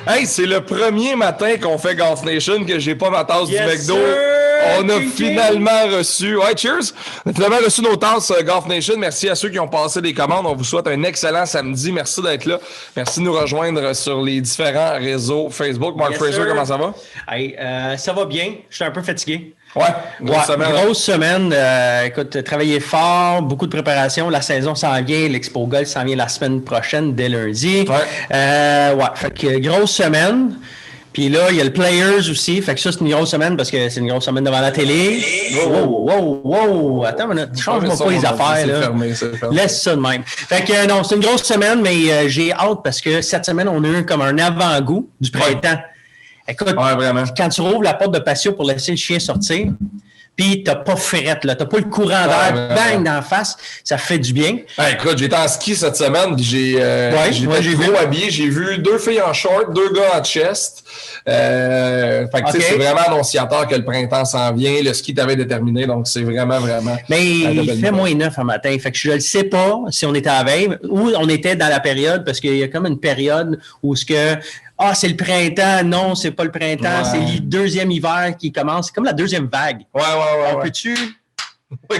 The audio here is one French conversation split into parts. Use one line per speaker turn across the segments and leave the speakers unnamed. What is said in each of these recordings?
Hey, c'est le premier matin qu'on fait Golf Nation que j'ai pas ma tasse du McDo. On a finalement reçu... Ouais, cheers! On a finalement reçu nos tasses Golf Nation. Merci à ceux qui ont passé des commandes. On vous souhaite un excellent samedi. Merci d'être là. Merci de nous rejoindre sur les différents réseaux Facebook. Mark Fraser, comment ça va?
Hey, ça va bien. Je suis un peu fatigué.
Ouais, grosse semaine.
Grosse semaine. Écoute, travailler fort, beaucoup de préparation. La saison s'en vient. L'Expo Golf s'en vient la semaine prochaine, dès lundi. Fait que grosse semaine. Puis là, il y a le Players aussi. Fait que ça, c'est une grosse semaine parce que c'est une grosse semaine devant la télé. Wow. Attends, change-moi pas les affaires. Là.
Fermé.
Laisse ça de même. Fait que non, c'est une grosse semaine, mais j'ai hâte parce que cette semaine, on a eu comme un avant-goût du printemps. Écoute, quand tu rouvres la porte de patio pour laisser le chien sortir, puis t'as pas frette, là, t'as pas le courant d'air, bang, d'en face, ça fait du bien.
Écoute, j'étais en ski cette semaine, puis j'ai gros habillé, j'ai vu 2 filles en short, 2 gars en chest. Fait que tu sais, c'est vraiment annonciateur que le printemps s'en vient, le ski t'avait déterminé, donc c'est vraiment.
Mais il fait moins 9 un matin, fait que je ne sais pas si on était à la veille ou on était dans la période, parce qu'il y a comme une période où ce que c'est le printemps. Non, c'est pas le printemps. C'est le deuxième hiver qui commence. C'est comme la deuxième vague.
Ouais.
Peux-tu...
Oui,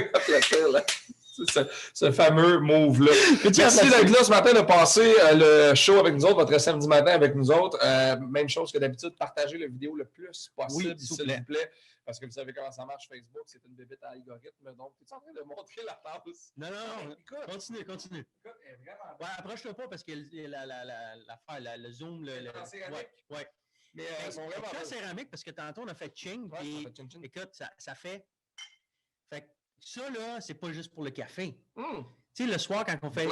ce fameux move-là. Merci d'être là ce matin, de passer le show avec nous autres, votre samedi matin avec nous autres. Même chose que d'habitude, partagez la vidéo le plus possible, s'il vous plaît. Parce que vous savez comment ça marche, Facebook, c'est une bébête à algorithme. Donc, tu es en train de montrer la tasse?
Non. Écoute, continue. Écoute, elle est vraiment... Ouais, approche-toi pas parce que le zoom... Ouais. Mais elles sont vraiment... C'est céramique parce que tantôt, on a fait ching. Puis, écoute, ça fait... Fait que ça, là, c'est pas juste pour le café. Tu sais, le soir, quand on fait...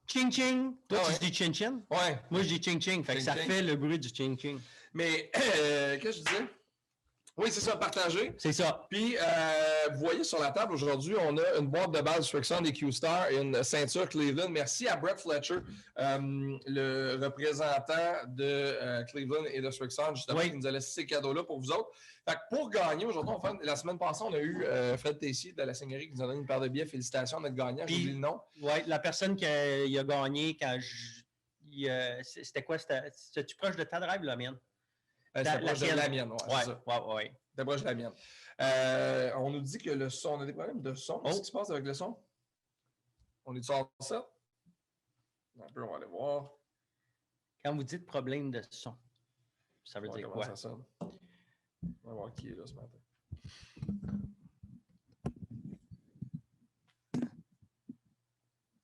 Ching-ching. Toi, tu dis chin-chin?
Ouais.
Moi, je dis ching-ching. Fait que ça fait le bruit du ching-ching.
Mais, qu'est-ce que je disais? Oui, c'est ça, partager.
C'est ça.
Puis, vous voyez sur la table aujourd'hui, on a une boîte de base Srixon des Q-Star et une ceinture Cleveland. Merci à Brett Fletcher, le représentant de Cleveland et de Srixon, justement, qui nous a laissé ces cadeaux-là pour vous autres. Fait que pour gagner, aujourd'hui, la semaine passée, on a eu Fred Tessier de la Seigneurie qui nous a donné une paire de billets. Félicitations à notre gagnant. J'ai oublié le nom.
Oui, la personne qui a gagné quand c'était quoi? C'était-tu proche de ta drive ou la mienne?
C'était proche de la mienne,
c'est ça. Ouais.
C'était proche de la mienne. On nous dit que le son, on a des problèmes de son. Qu'est-ce qui se passe avec le son? On est sur ça? Un peu, on va aller voir.
Quand vous dites problème de son, ça veut dire quoi?
Ça sonne. On va voir qui est là ce matin.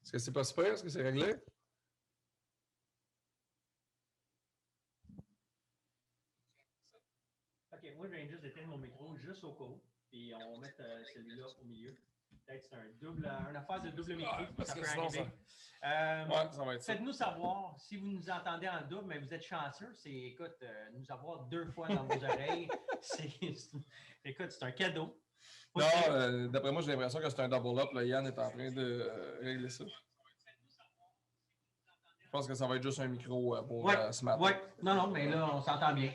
Est-ce que c'est pas super? Est-ce que c'est réglé?
Moi, je viens juste d'éteindre mon micro juste au cas, puis on va mettre celui-là au milieu. Peut-être c'est une affaire de double micro, ça peut arriver.
Ça va être ça.
Faites-nous savoir si vous nous entendez en double, mais vous êtes chanceux. Écoute, nous avoir 2 fois dans vos oreilles, écoute, c'est un cadeau.
Non, d'après moi, j'ai l'impression que c'est un double up. Là, Yann est en train de régler ça. Je pense que ça va être juste un micro pour ce matin.
Oui, non, mais là, on s'entend bien.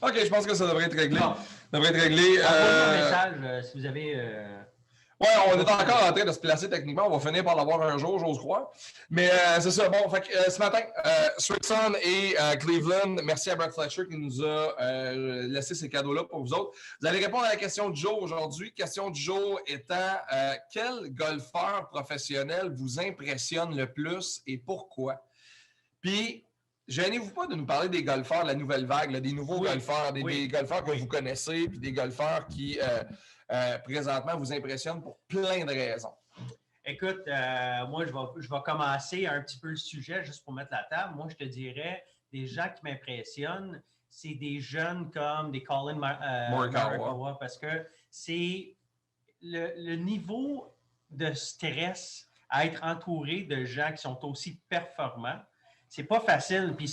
OK, je pense que ça devrait être réglé.
Envoyez un message si vous avez...
Oui, on est encore en train de se placer techniquement. On va finir par l'avoir un jour, j'ose croire. Mais c'est ça. Bon, fait que, ce matin, Srixon et Cleveland, merci à Brett Fletcher qui nous a laissé ces cadeaux-là pour vous autres. Vous allez répondre à la question du jour aujourd'hui. Question du jour étant, quel golfeur professionnel vous impressionne le plus et pourquoi? Puis, gênez-vous pas de nous parler des golfeurs de la nouvelle vague, là, des nouveaux golfeurs, des golfeurs que vous connaissez, puis des golfeurs qui, présentement, vous impressionnent pour plein de raisons.
Écoute, moi, je vais commencer un petit peu le sujet juste pour mettre la table. Moi, je te dirais, des gens qui m'impressionnent, c'est des jeunes comme des Colin Morikawa, parce que c'est le niveau de stress à être entouré de gens qui sont aussi performants. C'est pas facile, puis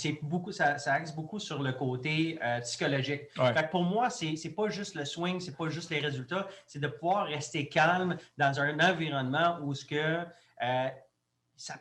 ça axe beaucoup sur le côté psychologique. Fait que pour moi, c'est pas juste le swing, c'est pas juste les résultats, c'est de pouvoir rester calme dans un environnement où ça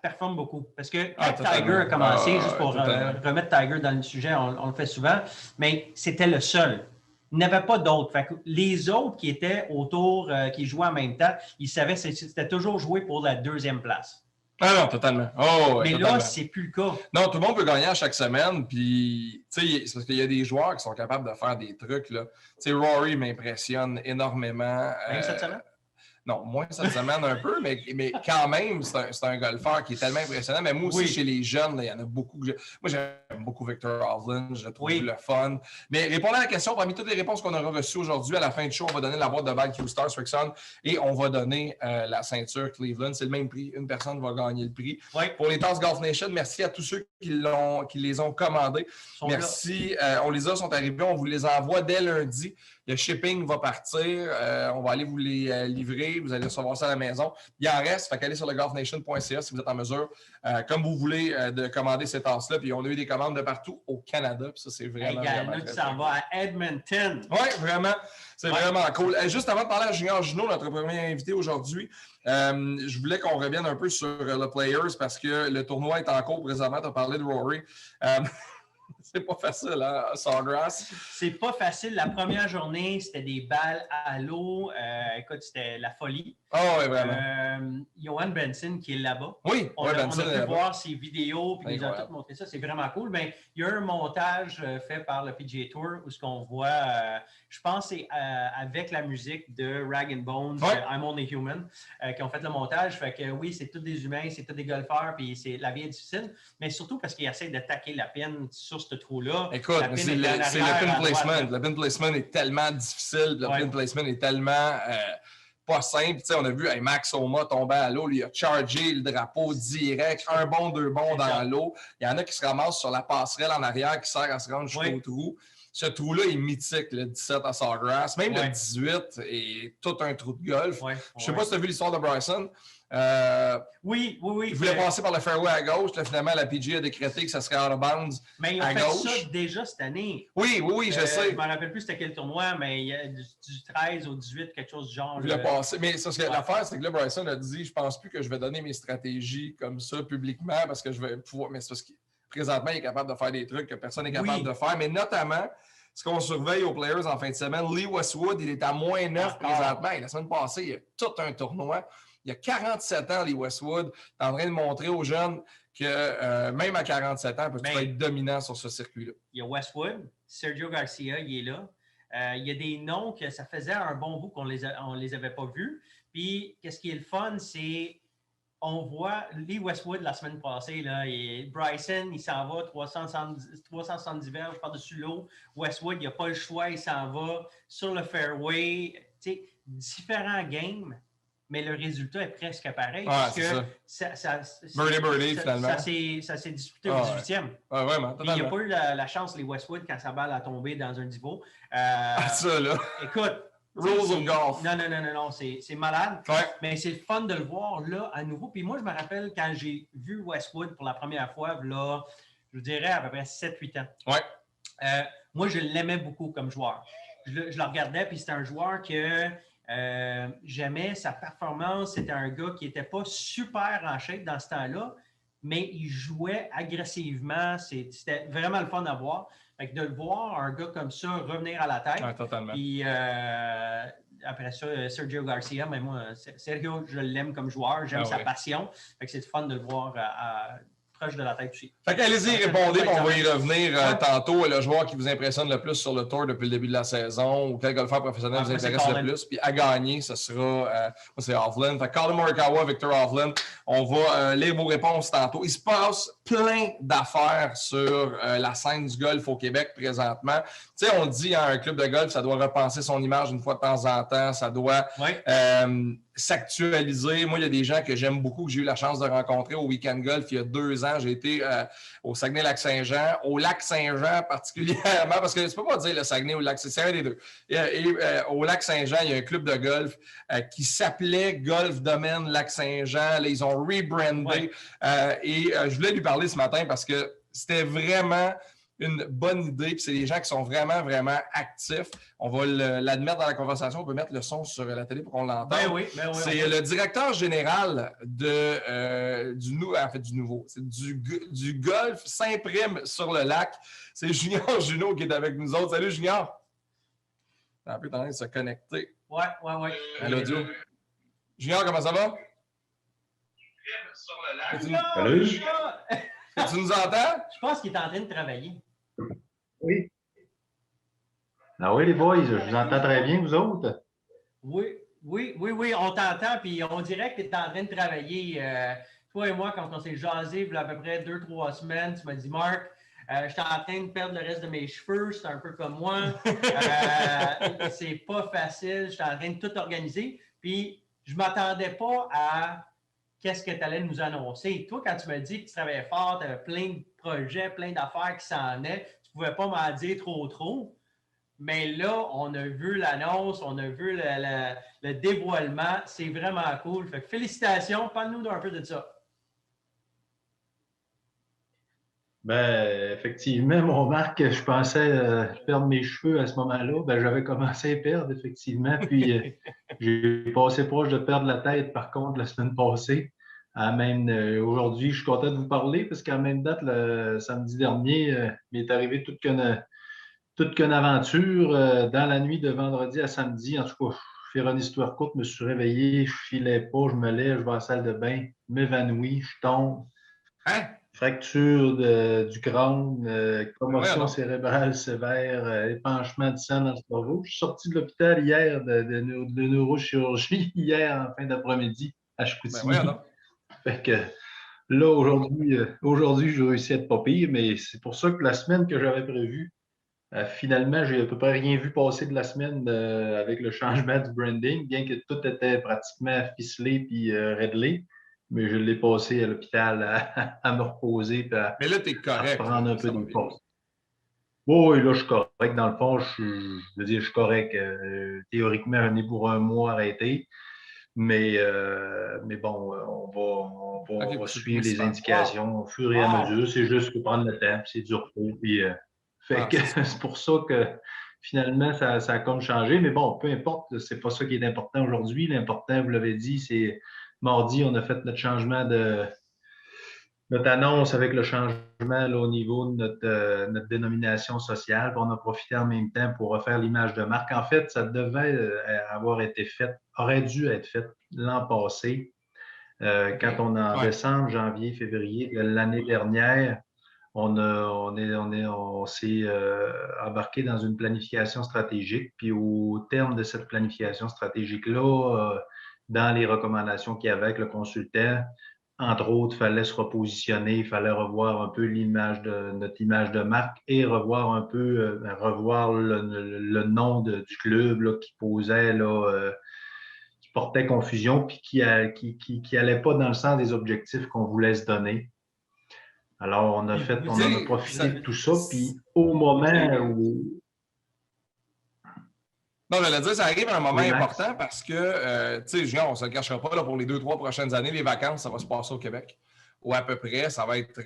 performe beaucoup. Parce que quand Tiger a commencé, juste pour remettre Tiger dans le sujet, on le fait souvent, mais c'était le seul. Il n'y avait pas d'autres. Fait que les autres qui étaient autour, qui jouaient en même temps, ils savaient que c'était toujours joué pour la 2e place.
Ah non, totalement. Oh, ouais,
mais
totalement.
là, c'est plus le cas.
Non, tout le monde peut gagner à chaque semaine. Puis, tu sais, c'est parce qu'il y a des joueurs qui sont capables de faire des trucs. Tu sais, Rory m'impressionne énormément.
Même cette semaine?
Non, moins cette semaine un peu, mais quand même, c'est un golfeur qui est tellement impressionnant. Mais moi aussi, chez les jeunes, il y en a beaucoup. Moi, j'aime beaucoup Victor Hovland. Je le trouve le fun. Mais répondez à la question, parmi toutes les réponses qu'on aura reçues aujourd'hui, à la fin du show, on va donner la boîte de balle Q-Stars Frickson et on va donner la ceinture Cleveland. C'est le même prix. Une personne va gagner le prix. Pour les Tasses Golf Nation, merci à tous ceux qui les ont commandés. Merci. On les a, sont arrivés. On vous les envoie dès lundi. Le shipping va partir. On va aller vous les livrer. Vous allez recevoir ça à la maison. Il en reste. Fait qu'allez sur le golfnation.ca si vous êtes en mesure, comme vous voulez, de commander ces tasses-là. Puis on a eu des commandes de partout au Canada. Puis ça, c'est vraiment, vraiment
cool. Ça va à Edmonton.
Oui, vraiment. C'est vraiment cool. Juste avant de parler à Junior Junot, notre premier invité aujourd'hui, je voulais qu'on revienne un peu sur le Players parce que le tournoi est en cours présentement. Tu as parlé de Rory. C'est pas facile, hein, Sawgrass?
C'est pas facile. La première journée, c'était des balles à l'eau. Écoute, c'était la folie.
Oh, oui, vraiment.
Johan Benson qui est là-bas.
Oui,
on a pu voir ses vidéos et nous a tout montré ça. C'est vraiment cool. Mais il y a un montage fait par le PGA Tour où ce qu'on voit, je pense, c'est avec la musique de Rag and Bones, I'm Only Human, qui ont fait le montage. Fait que oui, c'est tous des humains, c'est tous des golfeurs, puis la vie est difficile. Mais surtout parce qu'ils essaient d'attaquer la pin sur ce trou-là.
Écoute, c'est le pin placement. Le pin placement est tellement difficile. Le pin placement est tellement pas simple. T'sais, on a vu Max Homa tomber à l'eau. Il a chargé le drapeau direct. Un bond, deux bonds dans l'eau. Il y en a qui se ramassent sur la passerelle en arrière qui sert à se rendre jusqu'au trou. Ce trou-là est mythique, le 17 à Sawgrass. Même le 18 est tout un trou de golf. Je ne sais pas si tu as vu l'histoire de Bryson.
Oui.
Il voulait passer par le fairway à gauche. Là, finalement, la PGA a décrété que ça serait out of bounds
mais il a fait ça déjà cette année.
Oui, je sais.
Je ne me rappelle plus c'était quel tournoi, mais il y a du 13 au 18, quelque chose du genre.
Il voulait passer. Mais l'affaire, c'est que là, Bryson a dit, je pense plus que je vais donner mes stratégies comme ça publiquement parce que je vais pouvoir... Mais c'est parce que présentement, il est capable de faire des trucs que personne n'est capable de faire. Mais notamment... Ce qu'on surveille aux Players en fin de semaine, Lee Westwood, il est à moins 9 présentement. Et la semaine passée, il y a tout un tournoi. Il y a 47 ans, Lee Westwood. Il est en train de montrer aux jeunes que même à 47 ans, il peut être dominant sur ce circuit-là.
Il y a Westwood, Sergio Garcia, il est là. Il y a des noms que ça faisait un bon bout qu'on les avait pas vus. Puis, qu'est-ce qui est le fun, c'est on voit Lee Westwood la semaine passée, là, et Bryson, il s'en va 370 verges par-dessus l'eau. Westwood, il n'a pas le choix, il s'en va sur le fairway. Tu sais, différents games, mais le résultat est presque pareil. Parce que
birdie, finalement.
Ça s'est disputé au 18e.
Ouais, vraiment.
Il n'y a pas eu la chance, Lee Westwood, quand sa balle a tombé dans un divot.
Ça, là.
Écoute,
Rules of golf.
Non, c'est malade.
Ouais.
Mais c'est le fun de le voir là à nouveau. Puis moi, je me rappelle quand j'ai vu Westwood pour la première fois, là, je vous dirais à peu près 7-8 ans.
Ouais.
Moi, je l'aimais beaucoup comme joueur. Je le regardais, puis c'était un joueur que j'aimais sa performance. C'était un gars qui n'était pas super en shape dans ce temps-là, mais il jouait agressivement. C'était vraiment le fun à voir. Fait que de le voir, un gars comme ça, revenir à la tête.
Ouais, totalement.
Puis après ça, Sergio Garcia, mais moi, Sergio, je l'aime comme joueur, j'aime sa passion. Fait que c'est fun de le voir proche de la tête aussi.
Fait qu'allez-y, répondez, on va y revenir tantôt. Le joueur qui vous impressionne le plus sur le tour depuis le début de la saison ou quel golfeur professionnel vous intéresse le plus. Puis à gagner, ce sera, c'est Hovland. Fait que Collin Morikawa, Victor Hovland, on va lire vos réponses tantôt. Il se passe plein d'affaires sur la scène du golf au Québec présentement. Tu sais, on dit à un club de golf, ça doit repenser son image une fois de temps en temps, ça doit s'actualiser. Moi, il y a des gens que j'aime beaucoup, que j'ai eu la chance de rencontrer au Week-end Golf il y a 2 ans. J'ai été au Saguenay-Lac-Saint-Jean, au Lac-Saint-Jean particulièrement, parce que tu ne peux pas dire le Saguenay ou le Lac-Saint-Jean, c'est un des deux. Et au Lac-Saint-Jean, il y a un club de golf qui s'appelait Golf Domaine Lac-Saint-Jean. Là, ils ont rebrandé. Je voulais lui parler ce matin parce que c'était vraiment une bonne idée. Puis c'est des gens qui sont vraiment, vraiment actifs. On va l'admettre dans la conversation. On peut mettre le son sur la télé pour qu'on l'entende. C'est le directeur général du nouveau. C'est du golf Saint-Prime sur le lac. C'est Junior Junot qui est avec nous autres. Salut, Junior. Un peu tendance de se connecter.
Ouais.
À l'audio. Junior, comment ça va?
Salut.
Tu nous entends?
Je pense qu'il est en train de travailler.
Oui. Ah oui, les boys, je vous entends très bien, vous autres?
Oui, on t'entend, puis on dirait que tu es en train de travailler. Toi et moi, quand on s'est jasé, il y a à peu près 2-3 semaines, tu m'as dit, Marc, je suis en train de perdre le reste de mes cheveux, c'est un peu comme moi. C'est pas facile, je suis en train de tout organiser. Puis, je ne m'attendais pas à qu'est-ce que tu allais nous annoncer. Toi, quand tu m'as dit que tu travaillais fort, tu avais plein de projets, plein d'affaires qui s'en venaient, tu ne pouvais pas m'en dire trop. Mais là, on a vu l'annonce, on a vu le dévoilement. C'est vraiment cool. Fait que félicitations. Parle-nous un peu de ça.
Ben, effectivement, mon Marc, je pensais perdre mes cheveux à ce moment-là. Ben, j'avais commencé à perdre, effectivement. Puis, j'ai passé proche de perdre la tête, par contre, la semaine passée. Même aujourd'hui, je suis content de vous parler parce qu'à la même date, le samedi dernier, m'est arrivé toute qu'une aventure dans la nuit de vendredi à samedi. En tout cas, je faire une histoire courte, je me suis réveillé, je filais pas, je me lève, je vais à la salle de bain, je m'évanouis, je tombe.
Hein?
Fracture du crâne, commotion
Ouais,
cérébrale sévère, épanchement du sang dans le cerveau. Je suis sorti de l'hôpital hier de neurochirurgie, hier en fin d'après-midi à Chicoutimi. Fait que là, aujourd'hui, j'ai réussi à être pas pire, mais c'est pour ça que la semaine que j'avais prévue, finalement, j'ai à peu près rien vu passer de la semaine avec le changement du branding, bien que tout était pratiquement ficelé puis réglé. Mais je l'ai passé à l'hôpital à me reposer et
mais là, tu es correct.
à prendre un peu de pause. Oui, là, je suis correct. Dans le fond, je veux dire, je suis correct. Théoriquement, j'en ai pour un mois arrêté. Mais bon, on va suivre les indications au fur et à mesure. C'est juste que prendre le temps, c'est du repos. Puis, c'est pour ça que finalement, ça a comme changé. Mais bon, peu importe, c'est pas ça qui est important aujourd'hui. L'important, vous l'avez dit, c'est mardi, on a fait notre changement notre annonce avec le changement là, au niveau de notre dénomination sociale. On a profité en même temps pour refaire l'image de marque. En fait, ça devait avoir été fait, aurait dû être fait l'an passé. Quand on est en décembre, janvier, février de l'année dernière, on s'est embarqué dans une planification stratégique. Puis au terme de cette planification stratégique-là, dans les recommandations qu'il y avait avec le consultant, entre autres, il fallait se repositionner, il fallait revoir un peu notre image de marque et revoir un peu revoir le nom du club là, qui posait là, qui portait confusion puis qui allait pas dans le sens des objectifs qu'on voulait se donner. Alors, on en a profité de tout ça, puis au moment où...
Non, je voulais dire, ça arrive à un moment important parce que, tu sais, on ne se le cachera pas, là, pour les 2-3 prochaines années, les vacances, ça va se passer au Québec. Ou à peu près, ça va être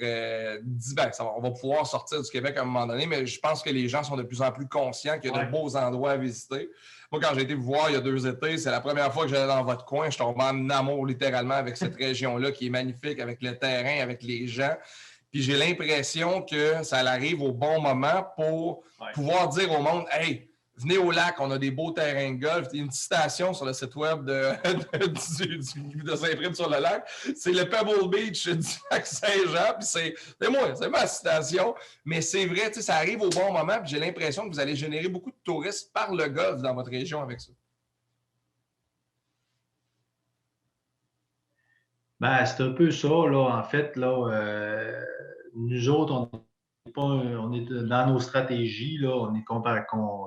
on va pouvoir sortir du Québec à un moment donné, mais je pense que les gens sont de plus en plus conscients qu'il y a de beaux endroits à visiter. Moi, quand j'ai été vous voir il y a 2 étés, c'est la première fois que j'allais dans votre coin. Je tombe en amour littéralement avec cette région-là qui est magnifique, avec le terrain, avec les gens. Puis j'ai l'impression que ça arrive au bon moment pour pouvoir dire au monde, hey, venez au lac, on a des beaux terrains de golf. Il y a une citation sur le site web de Saint-Prime sur le lac. C'est le Pebble Beach du lac Saint-Jean. Puis c'est ma citation. Mais c'est vrai, ça arrive au bon moment. Puis j'ai l'impression que vous allez générer beaucoup de touristes par le golf dans votre région avec ça.
Ben, c'est un peu ça, là. En fait, là, nous autres, on est dans nos stratégies, là,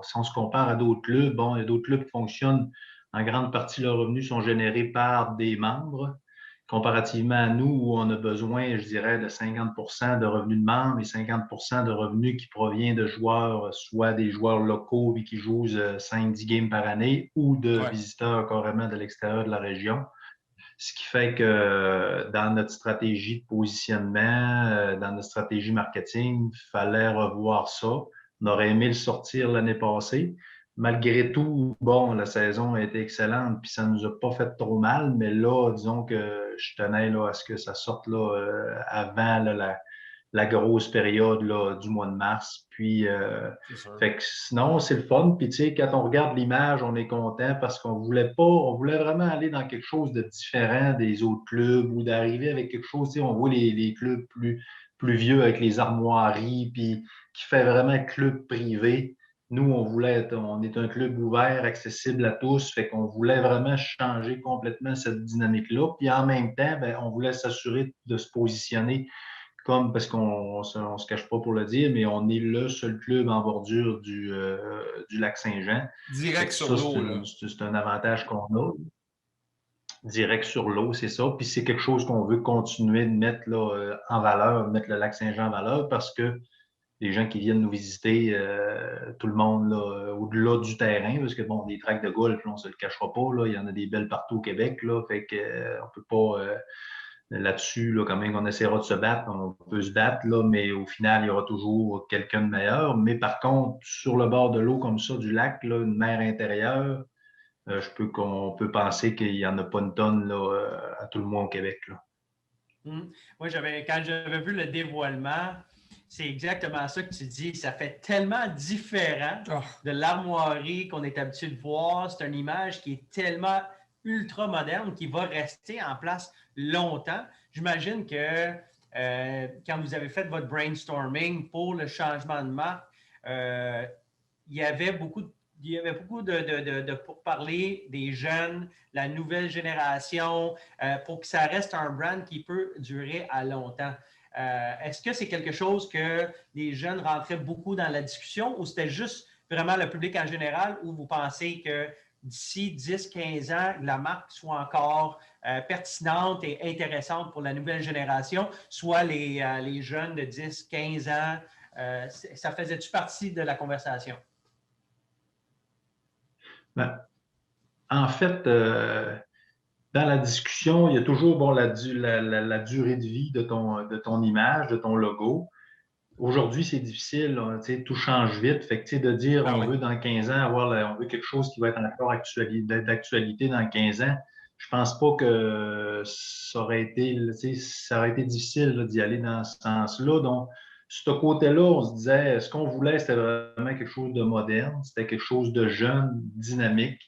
si on se compare à d'autres clubs, bon, il y a d'autres clubs qui fonctionnent, en grande partie, leurs revenus sont générés par des membres, comparativement à nous, où on a besoin, je dirais, de 50 de revenus de membres et 50 de revenus qui proviennent de joueurs, soit des joueurs locaux qui jouent 5-10 games par année ou de visiteurs carrément de l'extérieur de la région. Ce qui fait que dans notre stratégie de positionnement, dans notre stratégie marketing, il fallait revoir ça. On aurait aimé le sortir l'année passée. Malgré tout, bon, la saison a été excellente, puis ça ne nous a pas fait trop mal, mais là, disons que je tenais là, à ce que ça sorte là, avant là, la grosse période là, du mois de mars. Puis, fait que sinon, c'est le fun. Puis, tu sais, quand on regarde l'image, on est content parce qu'on voulait pas, on voulait vraiment aller dans quelque chose de différent des autres clubs ou d'arriver avec quelque chose, tu sais, on voit les clubs plus vieux avec les armoiries, puis qui fait vraiment club privé. Nous, on est un club ouvert, accessible à tous, fait qu'on voulait vraiment changer complètement cette dynamique-là. Puis en même temps, ben, on voulait s'assurer de se positionner comme, parce qu'on on se cache pas pour le dire, mais on est le seul club en bordure du lac Saint-Jean.
Direct sur l'eau.
C'est un avantage qu'on a. Direct sur l'eau, c'est ça. Puis c'est quelque chose qu'on veut continuer de mettre là, en valeur, mettre le lac Saint-Jean en valeur parce que les gens qui viennent nous visiter, tout le monde là, au-delà du terrain, parce que bon, des tracts de golf, là, on ne se le cachera pas, là, il y en a des belles partout au Québec, là, fait que on peut pas là-dessus, là, quand même on essaiera de se battre, on peut se battre, là, mais au final, il y aura toujours quelqu'un de meilleur. Mais par contre, sur le bord de l'eau comme ça, du lac, là, une mer intérieure, qu'on peut penser qu'il n'y en a pas une tonne là, à tout le monde au Québec. Là.
Moi, quand j'avais vu le dévoilement, c'est exactement ça que tu dis. Ça fait tellement différent de l'armoirie qu'on est habitué de voir. C'est une image qui est tellement ultra moderne qui va rester en place longtemps. J'imagine que quand vous avez fait votre brainstorming pour le changement de marque, il y avait beaucoup de pourparlers des jeunes, la nouvelle génération, pour que ça reste un brand qui peut durer à longtemps. Est-ce que c'est quelque chose que les jeunes rentraient beaucoup dans la discussion ou c'était juste vraiment le public en général ou vous pensez que d'ici 10-15 ans, la marque soit encore pertinente et intéressante pour la nouvelle génération, soit les jeunes de 10-15 ans, ça faisait-tu partie de la conversation?
Ben, en fait, dans la discussion, il y a toujours bon, la durée de vie de ton image, de ton logo. Aujourd'hui, c'est difficile, là, tout change vite. Fait que, de dire on veut dans 15 ans on veut quelque chose qui va être encore d'actualité dans 15 ans, je pense pas que ça aurait été difficile d'y aller dans ce sens-là. Donc, ce côté-là, on se disait, ce qu'on voulait, c'était vraiment quelque chose de moderne, c'était quelque chose de jeune, dynamique.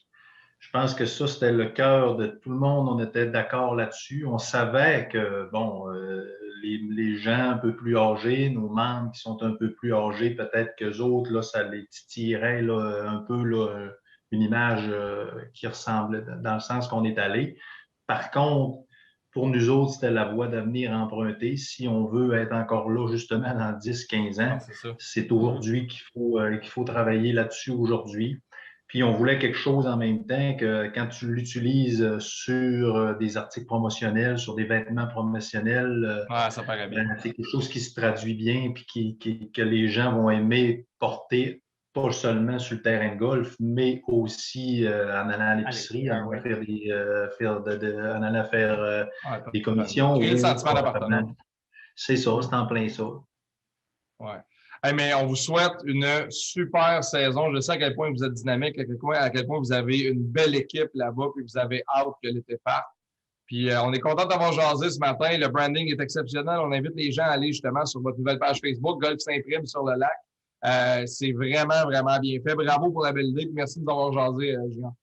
Je pense que ça, c'était le cœur de tout le monde. On était d'accord là-dessus. On savait que, bon, les gens un peu plus âgés, nos membres qui sont un peu plus âgés, peut-être qu'eux autres, là, ça les titillerait là, un peu là, une image qui ressemble dans le sens qu'on est allé. Par contre, pour nous autres, c'était la voie d'avenir empruntée. Si on veut être encore là, justement, dans 10-15 ans, c'est aujourd'hui qu'il faut travailler là-dessus aujourd'hui. Puis on voulait quelque chose en même temps que quand tu l'utilises sur des articles promotionnels, sur des vêtements promotionnels,
ça paraît bien.
C'est quelque chose qui se traduit bien puis que les gens vont aimer porter, pas seulement sur le terrain de golf, mais aussi en allant à l'épicerie, en allant faire des commissions.
Créer le sentiment d'appartenance.
C'est ça, c'est en plein ça.
Ouais. Hey, mais on vous souhaite une super saison. Je sais à quel point vous êtes dynamique, à quel point vous avez une belle équipe là-bas, puis vous avez hâte que l'été parte. Puis on est content d'avoir jasé ce matin. Le branding est exceptionnel. On invite les gens à aller justement sur votre nouvelle page Facebook, Golf Saint-Prime sur le lac. C'est vraiment, vraiment bien fait. Bravo pour la belle idée. Puis merci de nous avoir jasé, Julien.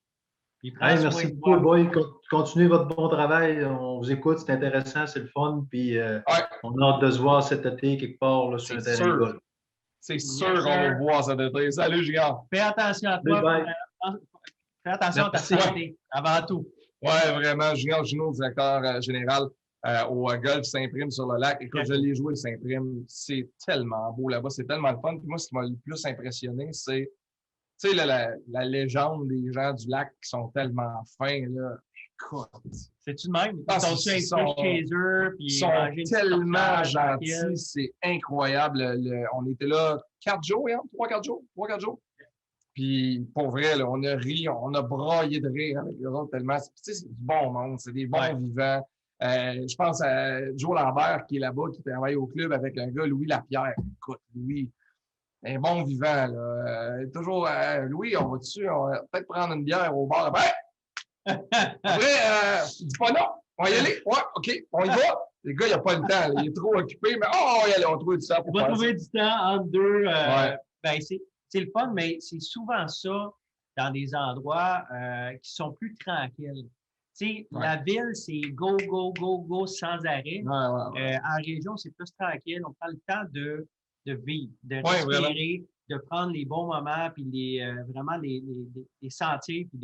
Hey, merci beaucoup, boy. Continuez votre bon travail. On vous écoute, c'est intéressant, c'est le fun. Puis on a hâte de se voir cet été quelque part là, sur un terrain de golf.
C'est sûr qu'on va vous voir cet été. Salut, Julien.
Fais attention à toi. Fais attention à ta santé, avant tout.
Oui, vraiment. Julien Junot, directeur général au Golf Saint-Prime sur le lac. Écoute, je l'ai joué, Saint-Prime. C'est tellement beau là-bas. C'est tellement le fun. Puis moi, ce qui m'a le plus impressionné, c'est la légende des gens du lac qui sont tellement fins. Là. Écoute.
C'est-tu de même?
Ils sont chez eux. Ils sont tellement gentils. C'est incroyable. On était là 4 jours, hein? 3-4 jours. 3-4 jours. Puis, pour vrai, là, on a ri, on a braillé de rire avec eux autres tellement. C'est du bon monde, c'est des bons vivants. Je pense à Joe Lambert qui est là-bas, qui travaille au club avec un gars, Louis Lapierre. Écoute, Louis, un bon vivant. Là. Toujours, Louis, on va peut-être prendre une bière au bar. Après, dis pas non, on va y aller. Ouais, OK, on y va. Le gars, il n'a pas le temps. Là. Il est trop occupé, mais allez, on trouve du temps pour
Il va
faire
trouver
ça.
du temps entre deux.
Ouais.
Ben, c'est le fun, mais c'est souvent ça dans des endroits qui sont plus tranquilles. Tu sais, la ville, c'est go, go, go, go sans arrêt. En région, c'est plus tranquille. On prend le temps de vivre, de respirer, de prendre les bons moments, puis vraiment les sentir, puis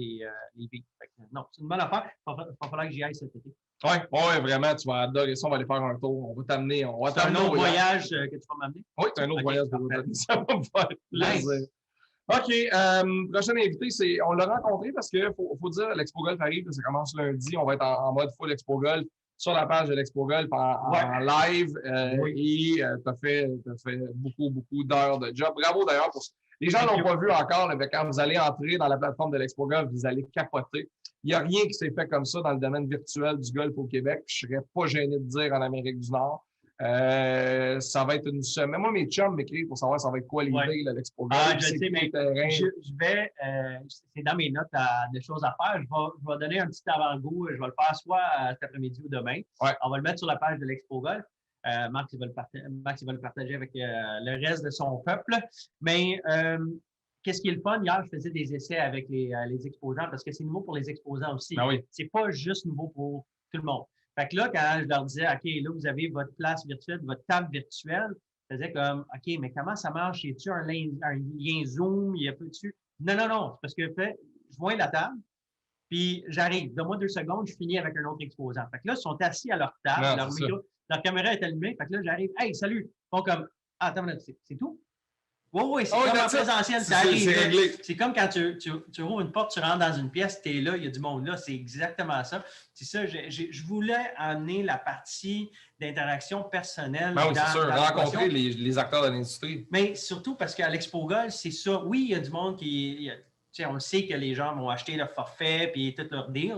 les vivre. Non, c'est une bonne affaire. Il va falloir que j'y aille cet été.
Oui, vraiment, tu vas adorer ça. On va aller faire un tour. On va t'amener.
C'est un autre voyage que tu vas m'amener?
Oui, c'est un autre voyage que je vais t'amener. Ça va me faire plaisir. OK. Prochain invité, on l'a rencontré parce qu'il faut dire, l'Expo Golf arrive, ça commence lundi. On va être en mode full Expo Golf sur la page de l'Expo Golf en live. Et tu as fait beaucoup, beaucoup d'heures de job. Bravo d'ailleurs pour ça. Les gens ne l'ont pas vu encore, mais quand vous allez entrer dans la plateforme de l'Expo Golf, vous allez capoter. Il n'y a rien qui s'est fait comme ça dans le domaine virtuel du golf au Québec. Je ne serais pas gêné de dire en Amérique du Nord. Ça va être une semaine. Moi, mes chums m'écrivent pour savoir ça va être quoi l'idée de l'Expo Golf.
Je sais, mais je vais, c'est dans mes notes de choses à faire. Je vais donner un petit avant-goût. Je vais le faire soit cet après-midi ou demain. On va le mettre sur la page de l'Expo Golf. Max, il va le partager avec le reste de son peuple. Mais qu'est-ce qui est le fun? Hier, je faisais des essais avec les exposants parce que c'est nouveau pour les exposants aussi. C'est pas juste nouveau pour tout le monde. Fait que là, quand je leur disais, OK, là, vous avez votre place virtuelle, votre table virtuelle, je faisais comme, OK, mais comment ça marche? Y a-tu un lien Zoom? Y a pas dessus? Non. C'est parce que je vois la table, puis j'arrive. Donne-moi 2 secondes, je finis avec un autre exposant. Fait que là, ils sont assis à leur table, leur caméra est allumée. Fait que là, j'arrive. Hey, salut! Ils font comme, attends, c'est tout? Oui, c'est comme en présentiel, ça arrive. C'est comme quand tu ouvres une porte, tu rentres dans une pièce, tu es là, il y a du monde là. C'est exactement ça. C'est ça, je voulais amener la partie d'interaction personnelle.
Oui, c'est sûr, rencontrer les acteurs de l'industrie.
Mais surtout parce qu'à l'Expo Golf, c'est ça. Oui, il y a du monde on le sait que les gens vont acheter leur forfait et tout leur deal.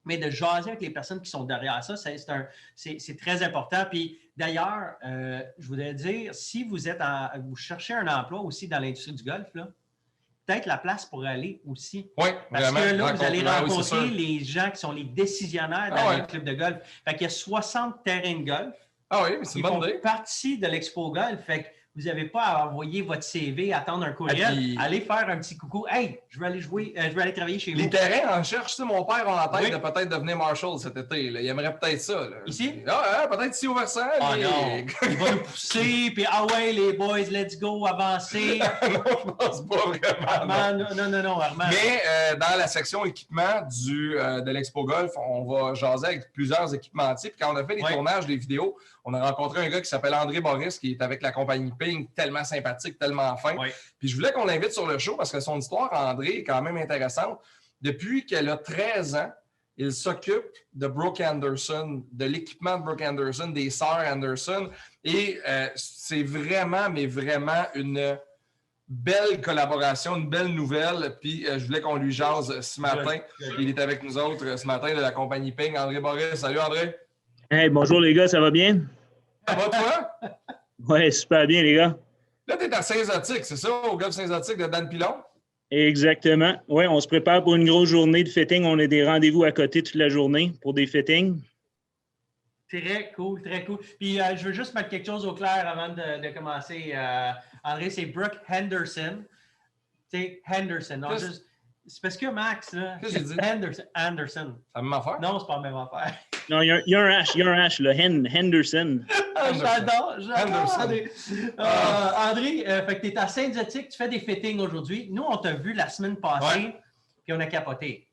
Mais de jaser avec les personnes qui sont derrière ça, c'est très important. Puis d'ailleurs, je voudrais dire, si vous cherchez un emploi aussi dans l'industrie du golf, peut-être la place pour aller aussi.
Oui,
parce que là, vous allez rencontrer les gens qui sont les décisionnaires dans les clubs de golf. Fait qu'il y a 60 terrains de golf.
C'est une bonne idée.
Qui font partie de l'Expo Golf. Fait que vous n'avez pas à envoyer votre CV, attendre un courriel. Allez faire un petit coucou. Hey, je veux aller jouer, je veux aller travailler chez vous.
Les terrains en cherche. Mon père a en tête de peut-être devenir Marshall cet été. Là. Il aimerait peut-être ça. Là.
Ici?
Peut-être ici au Versailles.
Non. Il va nous pousser, puis les boys, let's go, avancer.
Non, je pense pas vraiment.
Non, Armand.
Mais dans la section équipement de l'Expo Golf, on va jaser avec plusieurs équipementiers. Puis quand on a fait les tournages des vidéos, on a rencontré un gars qui s'appelle André Boris, qui est avec la compagnie Ping, tellement sympathique, tellement fin. Puis je voulais qu'on l'invite sur le show parce que son histoire, André, est quand même intéressante. Depuis qu'elle a 13 ans, il s'occupe de Brooke Anderson, de l'équipement de Brooke Anderson, des sœurs Anderson. Et c'est vraiment, mais vraiment une belle collaboration, une belle nouvelle. Puis je voulais qu'on lui jase ce matin. Il est avec nous autres ce matin de la compagnie Ping. André Boris. Salut André.
Hey, bonjour les gars, ça va bien?
Ça va toi?
Oui, super bien les gars.
Là, tu es à Saint-Zotique, c'est ça, au golf Saint-Zotique de Dan Pilon?
Exactement. Oui, on se prépare pour une grosse journée de fitting. On a des rendez-vous à côté toute la journée pour des fittings.
Très cool, très cool. Puis je veux juste mettre quelque chose au clair avant de commencer. André, c'est Brooke Henderson. C'est Henderson. C'est parce que Max, là.
Qu'est-ce que j'ai dit?
Anderson.
C'est la même affaire?
Non, c'est pas la même affaire.
Non, il y a un H, là. Henderson.
J'adore. André, fait que tu es à Saint-Zotique, tu fais des fittings aujourd'hui. Nous, on t'a vu la semaine passée, puis on a capoté.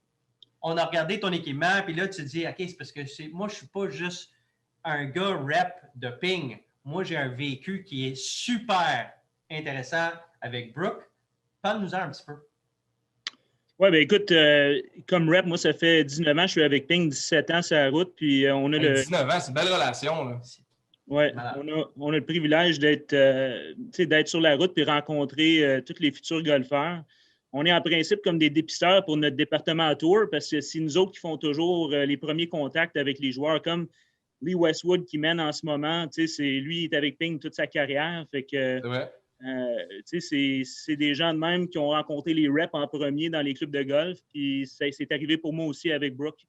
On a regardé ton équipement, puis là, tu te dis, OK, c'est parce que moi, je ne suis pas juste un gars rep de Ping. Moi, j'ai un vécu qui est super intéressant avec Brooke. Parle-nous-en un petit peu.
Oui, bien écoute, comme rep, moi, ça fait 19 ans, je suis avec Ping, 17 ans sur la route, puis on a
19 ans, c'est une belle relation, là.
Oui, on a le privilège d'être sur la route puis rencontrer tous les futurs golfeurs. On est en principe comme des dépisteurs pour notre département tour parce que c'est nous autres qui font toujours les premiers contacts avec les joueurs, comme Lee Westwood qui mène en ce moment. Lui, il est avec Ping toute sa carrière. Fait que, c'est des gens de même qui ont rencontré les reps en premier dans les clubs de golf. Puis c'est arrivé pour moi aussi avec Brooke.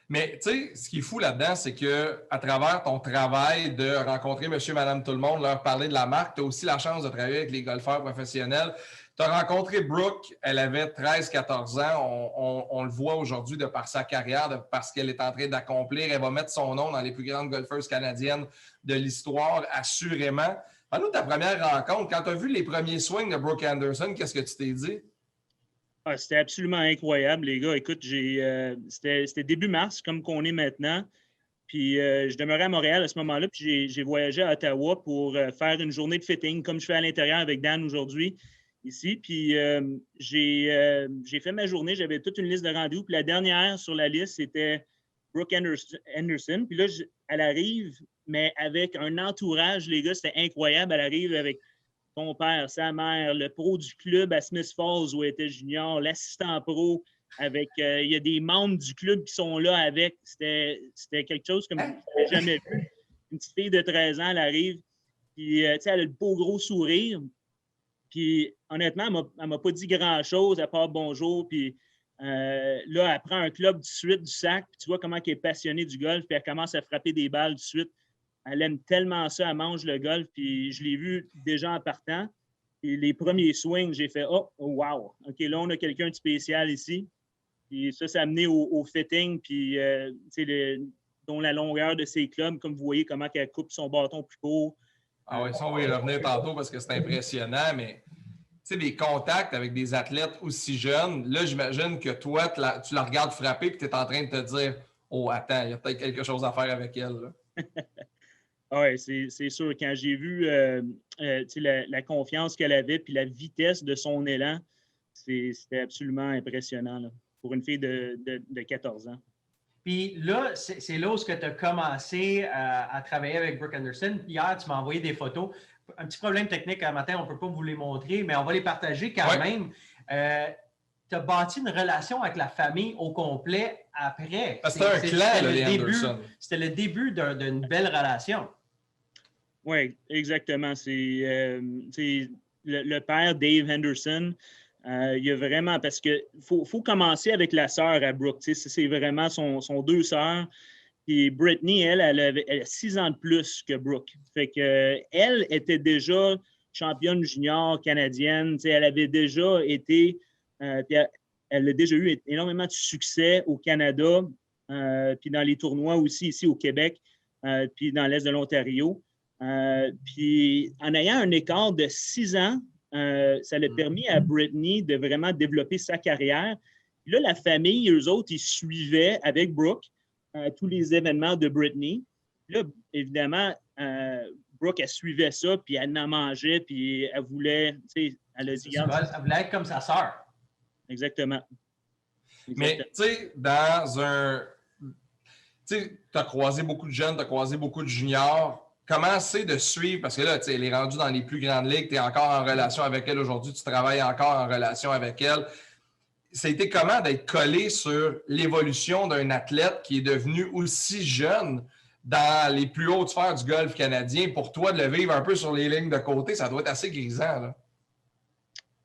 Mais tu sais, ce qui est fou là-dedans, c'est qu'à travers ton travail de rencontrer monsieur, madame, tout le monde, leur parler de la marque, tu as aussi la chance de travailler avec les golfeurs professionnels. Tu as rencontré Brooke, elle avait 13-14 ans. On le voit aujourd'hui de par sa carrière, de par ce qu'elle est en train d'accomplir. Elle va mettre son nom dans les plus grandes golfeuses canadiennes de l'histoire, assurément. Parle-nous de ta première rencontre. Quand tu as vu les premiers swings de Brooke Henderson, qu'est-ce que tu t'es dit?
Ah, c'était absolument incroyable, les gars. Écoute, c'était début mars, comme qu'on est maintenant. Puis je demeurais à Montréal à ce moment-là, puis j'ai voyagé à Ottawa pour faire une journée de fitting, comme je fais à l'intérieur avec Dan aujourd'hui, ici. Puis j'ai fait ma journée, j'avais toute une liste de rendez-vous. Puis la dernière sur la liste, c'était Brooke Henderson. Puis là, elle arrive, mais avec un entourage, les gars, c'était incroyable. Elle arrive avec son père, sa mère, le pro du club à Smith Falls où elle était junior, l'assistant pro, avec il y a des membres du club qui sont là avec. C'était quelque chose comme je n'avais jamais vu. Une petite fille de 13 ans, elle arrive, puis elle a le beau gros sourire. Puis honnêtement, elle m'a pas dit grand-chose à part bonjour. Puis là, elle prend un club du suite du sac, puis tu vois comment elle est passionnée du golf, puis elle commence à frapper des balles du suite. Elle aime tellement ça, elle mange le golf, puis je l'ai vu déjà en partant. Et les premiers swings, j'ai fait « Oh, wow! OK, là, on a quelqu'un de spécial ici. » Puis ça a amené au fitting, puis dont la longueur de ses clubs, comme vous voyez, comment elle coupe son bâton plus court.
Ah oui, ça, on va y revenir tantôt parce que c'est impressionnant, mais tu sais, des contacts avec des athlètes aussi jeunes, là, j'imagine que toi, tu la regardes frapper et tu es en train de te dire « Oh, attends, il y a peut-être quelque chose à faire avec elle. »
Oui, c'est sûr. Quand j'ai vu la confiance qu'elle avait puis la vitesse de son élan, c'était absolument impressionnant là, pour une fille de 14 ans.
Puis là, c'est là où tu as commencé à travailler avec Brooke Henderson. Hier, tu m'as envoyé des photos. Un petit problème technique à matin, on ne peut pas vous les montrer, mais on va les partager quand même. Tu as bâti une relation avec la famille au complet après.
C'était un clan, les Henderson.
C'était le début d'une belle relation.
Oui, exactement. C'est le père, Dave Henderson. Il y a vraiment, parce qu'il faut commencer avec la sœur à Brooke. C'est vraiment son deux sœurs. Puis Brittany, elle a 6 ans de plus que Brooke. Fait que elle était déjà championne junior canadienne. Elle avait déjà été, elle a déjà eu énormément de succès au Canada, puis dans les tournois aussi ici au Québec, puis dans l'Est de l'Ontario. Puis en ayant un écart de 6 ans, ça l'a permis à Brittany de vraiment développer sa carrière. Puis là, la famille, eux autres, ils suivaient avec Brooke tous les événements de Brittany. Là, évidemment, Brooke, elle suivait ça, puis elle en mangeait, puis elle voulait, tu sais, elle a dit...
Elle voulait être comme sa sœur.
Exactement.
Mais, tu sais, dans un... Tu sais, tu as croisé beaucoup de jeunes, tu as croisé beaucoup de juniors. Comment c'est de suivre? Parce que là, tu sais, elle est rendue dans les plus grandes ligues, tu es encore en relation avec elle aujourd'hui, tu travailles encore en relation avec elle. Ça a été comment d'être collé sur l'évolution d'un athlète qui est devenu aussi jeune dans les plus hautes sphères du golf canadien? Pour toi, de le vivre un peu sur les lignes de côté, ça doit être assez grisant, là.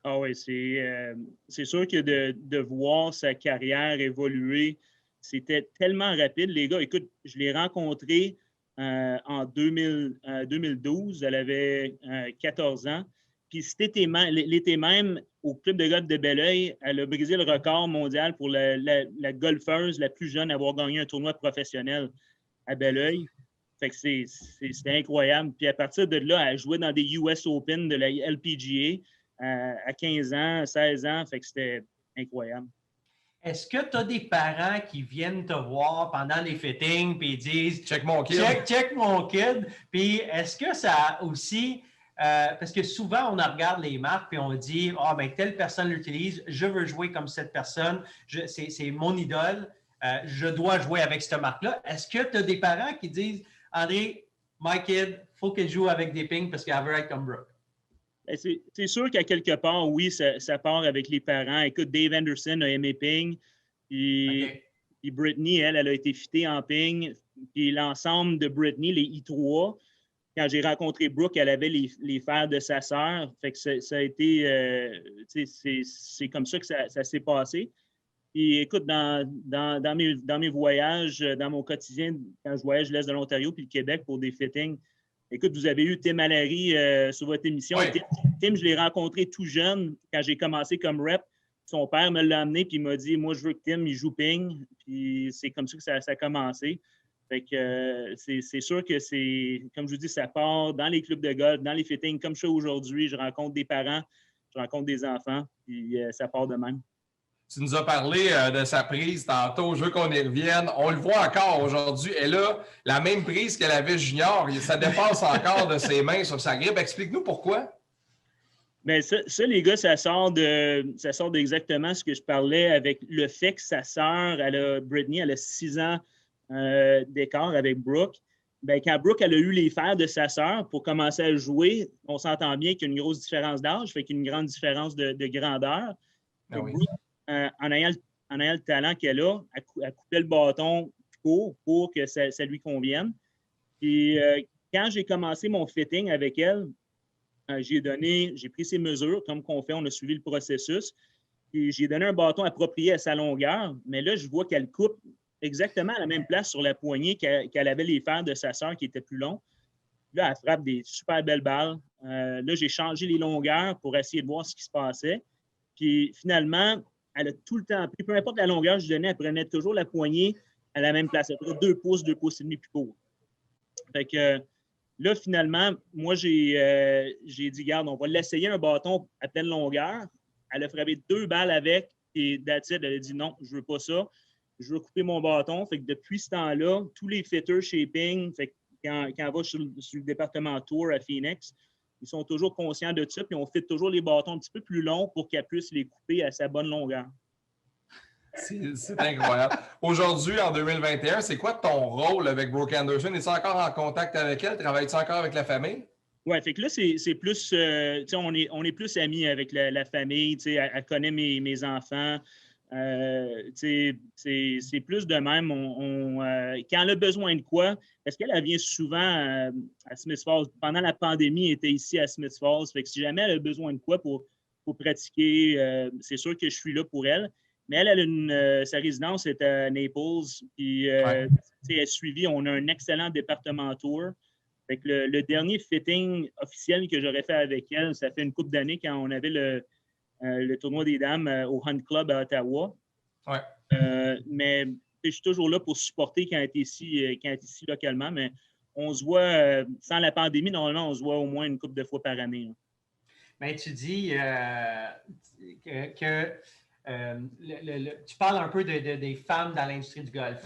Ah oui, c'est sûr que de voir sa carrière évoluer, c'était tellement rapide. Les gars, écoute, je l'ai rencontré en 2012. Elle avait 14 ans. Puis l'été même, au club de golf de Belleuil, elle a brisé le record mondial pour la golfeuse la plus jeune à avoir gagné un tournoi professionnel à Belleuil. Fait que c'était incroyable. Puis à partir de là, elle jouait dans des US Open de la LPGA à 15 ans, 16 ans. Fait que c'était incroyable.
Est-ce que tu as des parents qui viennent te voir pendant les fittings et ils disent «
Check mon kid ».
Check mon kid. Puis est-ce que ça a aussi... parce que souvent, on regarde les marques et on dit « Ah, ben telle personne l'utilise, je veux jouer comme cette personne, c'est mon idole, je dois jouer avec cette marque-là. » Est-ce que tu as des parents qui disent « André, my kid, il faut qu'elle joue avec des pings parce qu'elle veut être comme Brooke ».
C'est sûr qu'à quelque part, oui, ça part avec les parents. Écoute, Dave Henderson a aimé ping, puis Brittany, elle a été fitée en ping, puis l'ensemble de Brittany, les I3, quand j'ai rencontré Brooke, elle avait les fers de sa sœur. Fait que ça a été... c'est comme ça que ça s'est passé. Puis écoute, dans mes voyages, dans mon quotidien, quand je voyage l'Est de l'Ontario puis le Québec pour des fittings, écoute, vous avez eu Tim Allary sur votre émission.
Oui.
Tim, je l'ai rencontré tout jeune quand j'ai commencé comme rep. Son père me l'a amené puis il m'a dit, moi, je veux que Tim, il joue ping. Puis c'est comme ça que ça a commencé. Fait que c'est sûr que c'est, comme je vous dis, ça part dans les clubs de golf, dans les fittings, comme je fais aujourd'hui. Je rencontre des parents, je rencontre des enfants, puis ça part de même.
Tu nous as parlé de sa prise tantôt. Je veux qu'on y revienne. On le voit encore aujourd'hui. Elle a la même prise qu'elle avait junior. Ça dépasse encore de ses mains sur sa grippe. Explique-nous pourquoi.
Bien, ça, les gars, ça sort d'exactement ce que je parlais avec le fait que sa sœur, Brittany, elle a 6 ans d'écart avec Brooke. Bien, quand Brooke elle a eu les fers de sa sœur pour commencer à jouer, on s'entend bien qu'il y a une grosse différence d'âge, fait qu'il y a une grande différence de grandeur.
Ah oui.
Brooke, en ayant le talent qu'elle a, elle coupait le bâton court pour que ça lui convienne. Puis quand j'ai commencé mon fitting avec elle, j'ai pris ses mesures, comme qu'on fait, on a suivi le processus. Puis j'ai donné un bâton approprié à sa longueur, mais là, je vois qu'elle coupe exactement à la même place sur la poignée qu'elle avait les fers de sa sœur qui étaient plus longs. Là, elle frappe des super belles balles. Là, j'ai changé les longueurs pour essayer de voir ce qui se passait. Puis finalement, elle a tout le temps pris, peu importe la longueur que je donnais, elle prenait toujours la poignée à la même place. Elle prenait 2 pouces et demi plus court. Fait que là, finalement, moi, j'ai dit, garde, on va l'essayer un bâton à pleine longueur. Elle a frappé 2 balles avec et that's it. Elle a dit non, je veux pas ça. Je veux couper mon bâton. Fait que depuis ce temps-là, tous les fitters chez Ping, fait que quand elle va sur le département Tour à Phoenix, ils sont toujours conscients de ça, puis on fit toujours les bâtons un petit peu plus longs pour qu'elle puisse les couper à sa bonne longueur.
C'est incroyable. Aujourd'hui, en 2021, c'est quoi ton rôle avec Brooke Anderson? Es-tu encore en contact avec elle? Travailles-tu encore avec la famille?
Oui, fait que là, c'est plus, on est plus amis avec la famille, elle connaît mes enfants. C'est plus de même. Quand elle a besoin de quoi, parce qu'elle vient souvent à Smith Falls. Pendant la pandémie, elle était ici à Smith Falls. Fait que si jamais elle a besoin de quoi pour pratiquer, c'est sûr que je suis là pour elle. Mais elle sa résidence est à Naples. Puis, elle est suivie. On a un excellent département tour. Fait que le dernier fitting officiel que j'aurais fait avec elle, ça fait une couple d'années quand on avait le tournoi des dames au Hunt Club à Ottawa.
Ouais.
Mais je suis toujours là pour supporter quand elle est ici localement. Mais on se voit, sans la pandémie, normalement, on se voit au moins une couple de fois par année.
Bien, tu dis tu parles un peu des femmes dans l'industrie du golf.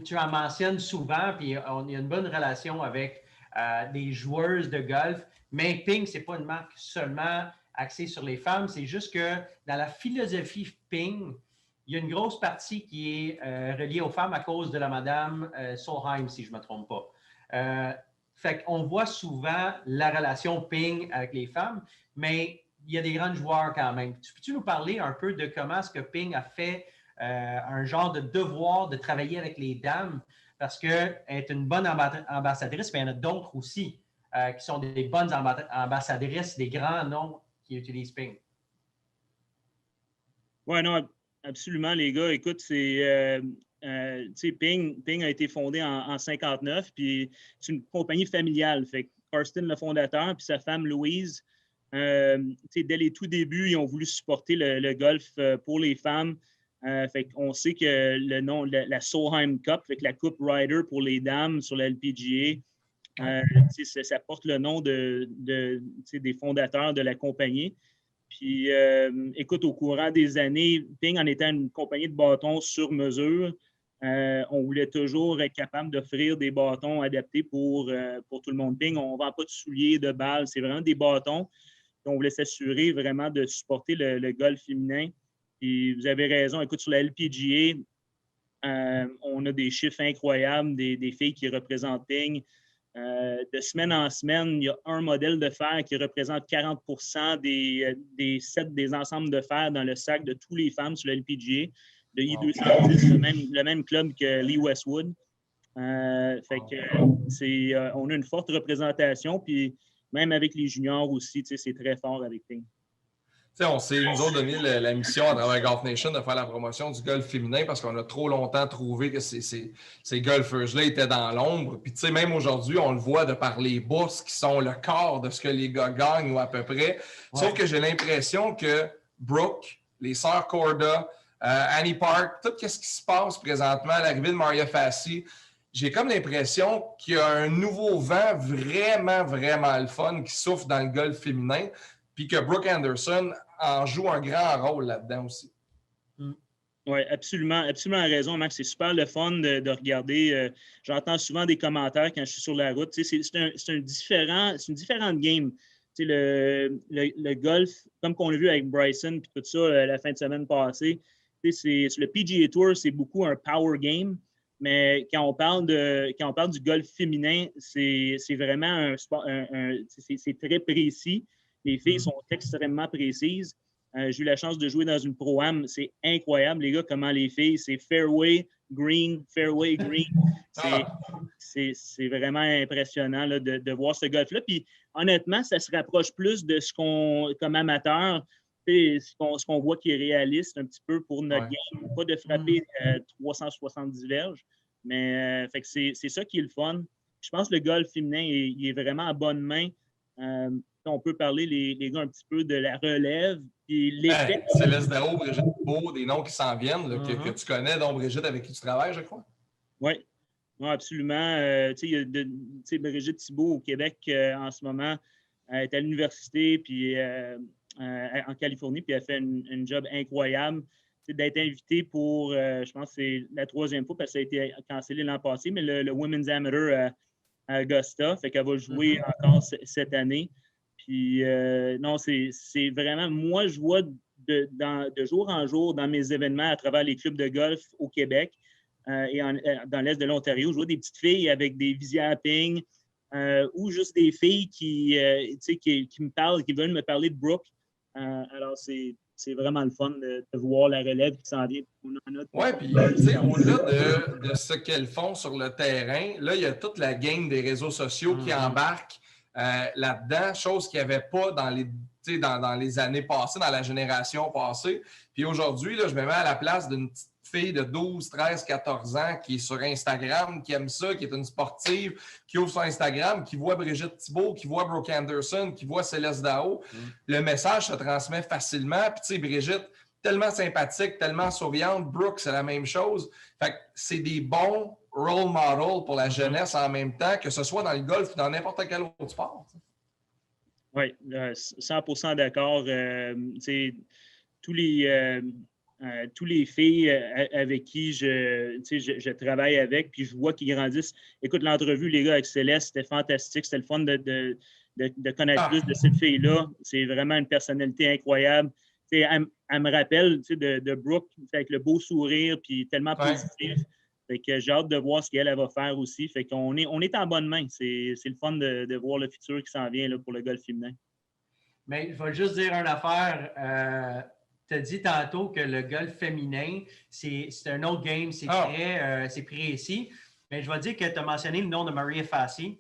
Tu en mentionnes souvent, puis il y a une bonne relation avec des joueuses de golf. Mais Ping, ce n'est pas une marque seulement axée sur les femmes. C'est juste que dans la philosophie Ping, il y a une grosse partie qui est reliée aux femmes à cause de la madame Solheim, si je ne me trompe pas. Fait qu'on voit souvent la relation Ping avec les femmes, mais il y a des grands joueurs quand même. Peux-tu nous parler un peu de comment est-ce que Ping a fait un genre de devoir de travailler avec les dames parce qu'elle est une bonne ambassadrice, mais il y en a d'autres aussi qui sont des bonnes ambassadrices, des grands noms qui utilisent Ping.
Oui, non, absolument, les gars. Écoute, Ping a été fondé en 59, puis c'est une compagnie familiale. Fait que Karsten, le fondateur, puis sa femme Louise, dès les tout débuts, ils ont voulu supporter le golf pour les femmes. Fait qu'on sait que le nom, la Solheim Cup, fait que la Coupe Ryder pour les dames sur la LPGA, ça porte le nom des fondateurs de la compagnie. Puis, écoute, au courant des années, Ping, en étant une compagnie de bâtons sur mesure, on voulait toujours être capable d'offrir des bâtons adaptés pour tout le monde. Ping, on ne vend pas de souliers, de balles, c'est vraiment des bâtons. On voulait s'assurer vraiment de supporter le golf féminin. Puis vous avez raison, écoute, sur la LPGA, on a des chiffres incroyables, des filles qui représentent Ping. De semaine en semaine, il y a un modèle de fer qui représente 40 % des ensembles de fer dans le sac de toutes les femmes sur la LPGA, de I210, le même club que Lee Westwood. Fait que on a une forte représentation, puis même avec les juniors aussi, c'est très fort avec Ping.
On s'est, nous autres, donné la mission à travers Golf Nation de faire la promotion du golf féminin parce qu'on a trop longtemps trouvé que ces golfeuses-là étaient dans l'ombre. Puis, même aujourd'hui, on le voit de par les bourses qui sont le quart de ce que les gars gagnent ou à peu près. Sauf que j'ai l'impression que Brooke, les sœurs Korda, Annie Park, tout ce qui se passe présentement à l'arrivée de Maria Fassi, j'ai comme l'impression qu'il y a un nouveau vent vraiment, vraiment le fun qui souffle dans le golf féminin. Puis que Brooke Anderson en joue un grand rôle là-dedans aussi.
Oui, absolument raison, Max. C'est super le fun de regarder. J'entends souvent des commentaires quand je suis sur la route. C'est une différente game. Le golf, comme qu'on l'a vu avec Bryson et tout ça la fin de semaine passée, sur le PGA Tour, c'est beaucoup un power game. Mais quand on parle du golf féminin, c'est vraiment un sport, c'est très précis. Les filles sont extrêmement précises. J'ai eu la chance de jouer dans une Pro-Am. C'est incroyable, les gars, comment les filles, c'est fairway, green. C'est vraiment impressionnant là, de voir ce golf-là. Puis honnêtement, ça se rapproche plus de ce qu'on, comme amateur, ce qu'on voit qui est réaliste un petit peu pour notre game. Pas de frapper 370 verges, mais fait que c'est ça qui est le fun. Je pense que le golf féminin il est vraiment en bonne main. On peut parler, les gars, un petit peu de la relève.
Céleste Dao, Brigitte Thibault, des noms qui s'en viennent, là, que tu connais, dont Brigitte, avec qui tu travailles, je crois.
Oui, absolument. Il y a Brigitte Thibault au Québec en ce moment. Elle est à l'université puis, en Californie, puis elle fait une job incroyable. D'être invitée pour, je pense que c'est la 3e fois, parce que ça a été cancellé l'an passé, mais le Women's Amateur à Augusta, fait qu'elle va jouer encore cette année. Puis, non, c'est vraiment... Moi, je vois de jour en jour dans mes événements à travers les clubs de golf au Québec et dans l'Est de l'Ontario, je vois des petites filles avec des visières à ping ou juste des filles qui me parlent, qui veulent me parler de Brooke. Alors, c'est vraiment le fun de voir la relève qui s'en vient.
Oui, puis au-delà de ce qu'elles font sur le terrain, là, il y a toute la game des réseaux sociaux qui embarquent là-dedans, chose qu'il n'y avait pas dans les années passées, dans la génération passée. Puis aujourd'hui, là, je me mets à la place d'une petite fille de 12, 13, 14 ans qui est sur Instagram, qui aime ça, qui est une sportive, qui ouvre son Instagram, qui voit Brigitte Thibault, qui voit Brooke Anderson, qui voit Céleste Dao. Le message se transmet facilement. Puis tu sais, Brigitte, tellement sympathique, tellement souriante. Brooke, c'est la même chose. Fait que c'est des bons role models pour la jeunesse en même temps, que ce soit dans le golf ou dans n'importe quel autre sport.
Oui, 100% d'accord. Tous les filles avec qui je travaille avec, puis je vois qu'ils grandissent. Écoute, l'entrevue, les gars, avec Céleste, c'était fantastique. C'était le fun de connaître plus de cette fille-là. C'est vraiment une personnalité incroyable. Elle me rappelle de Brooke avec le beau sourire, puis tellement positif. Fait que j'ai hâte de voir ce qu'elle va faire aussi. Fait qu'on est en bonne main. C'est le fun de voir le futur qui s'en vient là, pour le golf féminin.
Mais je vais juste dire une affaire. Tu as dit tantôt que le golf féminin, c'est un autre game, c'est c'est précis. Mais je vais dire que tu as mentionné le nom de Maria Fassi.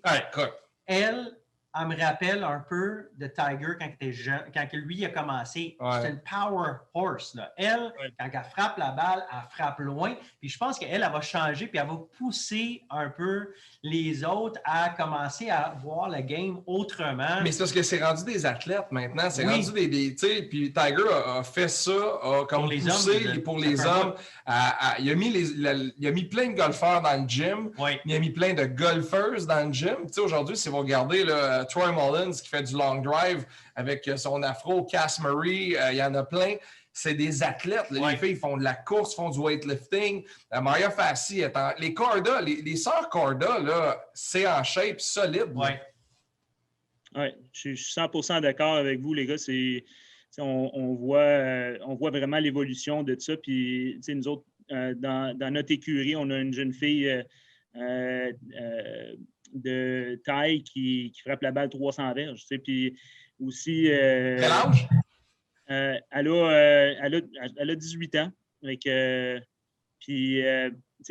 Elle me rappelle un peu de Tiger quand il était jeune, quand lui a commencé. C'est une power horse. Là. Elle, quand elle frappe la balle, elle frappe loin. Puis je pense qu'elle va changer, puis elle va pousser un peu les autres à commencer à voir le game autrement.
Mais c'est parce que c'est rendu des athlètes maintenant. C'est rendu des tu sais, puis Tiger a fait ça, comme poussé pour les hommes. Il a mis plein de golfeurs dans le gym. Il a mis plein de golfeuses dans le gym. Tu sais, aujourd'hui, si vous regardez là, Troy Mullins qui fait du long drive avec son afro, Cass Murray, il y en a plein. C'est des athlètes. Là. Les filles ils font de la course, font du weightlifting. Maria Fassi, les Korda, les sœurs Korda, là, c'est en shape solide.
Oui, je suis 100% d'accord avec vous, les gars. On voit vraiment l'évolution de ça. Puis, nous autres, dans notre écurie, on a une jeune fille de taille qui frappe la balle 300 verges. Puis aussi...
Quel âge?
Elle a 18 ans. Puis,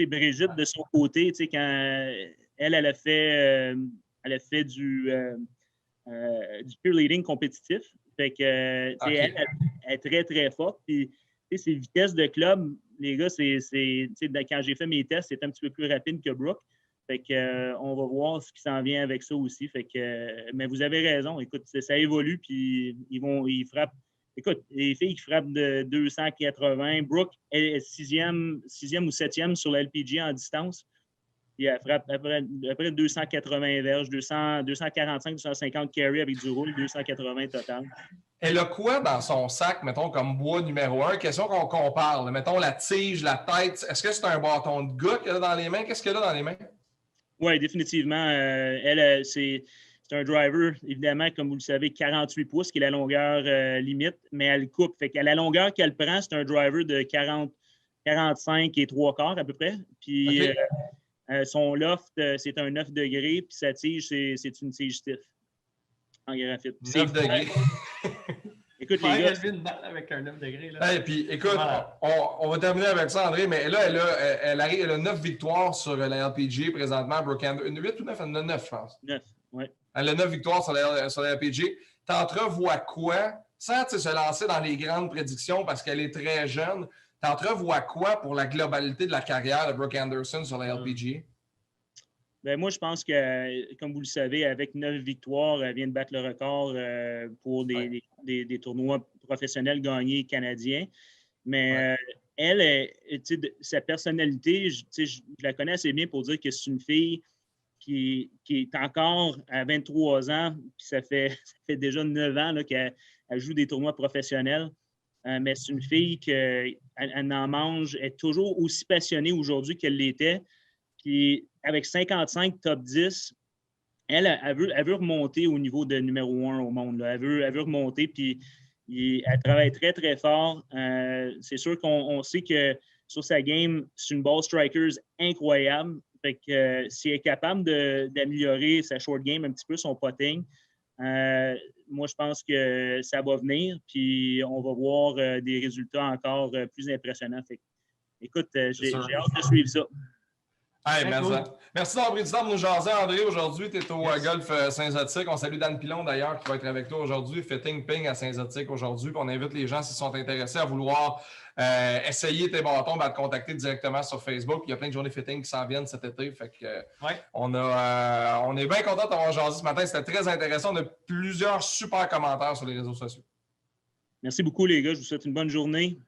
Brigitte, de son côté, quand elle a fait du cheerleading compétitif. Fait que, est très, très forte. Puis, ses vitesses de club, les gars, quand j'ai fait mes tests, c'est un petit peu plus rapide que Brooke. Fait que, on va voir ce qui s'en vient avec ça aussi. Fait que, mais vous avez raison. Écoute, ça évolue, puis ils frappent. Écoute, les filles qui frappent de 280, Brooke est sixième ou septième sur la LPG en distance. Puis elle frappe à peu près 280 verges, 245, 250 carry avec du roule, 280 total.
Elle a quoi dans son sac, mettons, comme bois numéro 1? Question qu'on compare. Mettons la tige, la tête. Est-ce que c'est un bâton de gars qu'elle a dans les mains? Qu'est-ce qu'elle a dans les mains?
Oui, définitivement. Elle, c'est un driver, évidemment, comme vous le savez, 48 pouces, qui est la longueur limite, mais elle coupe. Fait qu'à la longueur qu'elle prend, c'est un driver de 45 et 3/4 à peu près. Puis son loft, c'est un 9 degrés, puis sa tige, c'est une tige stiff en graphite.
9 degrés.
Écoute, les gars.
Avec un 9 degrés.
Là. Puis, écoute, on va terminer avec ça, André, mais là, elle a 9 victoires sur la LPG présentement. Brooke Anderson. 8 ou 9? Elle en a 9, je pense.
9, oui.
Elle a 9 victoires sur la LPG. T'entrevois quoi? Sans se lancer dans les grandes prédictions parce qu'elle est très jeune, t'entrevois quoi pour la globalité de la carrière de Brooke Anderson sur la LPG?
Ben moi, je pense que, comme vous le savez, avec 9 victoires, elle vient de battre le record pour des tournois professionnels gagnés canadiens. Mais elle, sa personnalité, je la connais assez bien pour dire que c'est une fille qui est encore à 23 ans, puis ça fait déjà 9 ans qu'elle joue des tournois professionnels. Mais c'est une fille qu'elle en mange, elle est toujours aussi passionnée aujourd'hui qu'elle l'était. Puis avec 55 top 10, elle veut remonter au niveau de numéro 1 au monde. Là. Elle veut remonter, puis elle travaille très, très fort. C'est sûr qu'on sait que sur sa game, c'est une ball striker incroyable. Fait que si elle est capable d'améliorer sa short game un petit peu, son putting, moi, je pense que ça va venir, puis on va voir des résultats encore plus impressionnants. Fait que, écoute, j'ai hâte de suivre ça.
Hey, merci d'avoir pris du temps pour nous jaser, André. Aujourd'hui, tu es au Golf Saint-Zotique. On salue Dan Pilon, d'ailleurs, qui va être avec toi aujourd'hui. Fitting Ping à Saint-Zotique aujourd'hui. Puis on invite les gens, s'ils sont intéressés, à vouloir essayer tes bâtons, à te contacter directement sur Facebook. Il y a plein de journées fitting qui s'en viennent cet été. Fait que, on est bien content d'avoir jasé ce matin. C'était très intéressant. On a plusieurs super commentaires sur les réseaux sociaux.
Merci beaucoup, les gars. Je vous souhaite une bonne journée.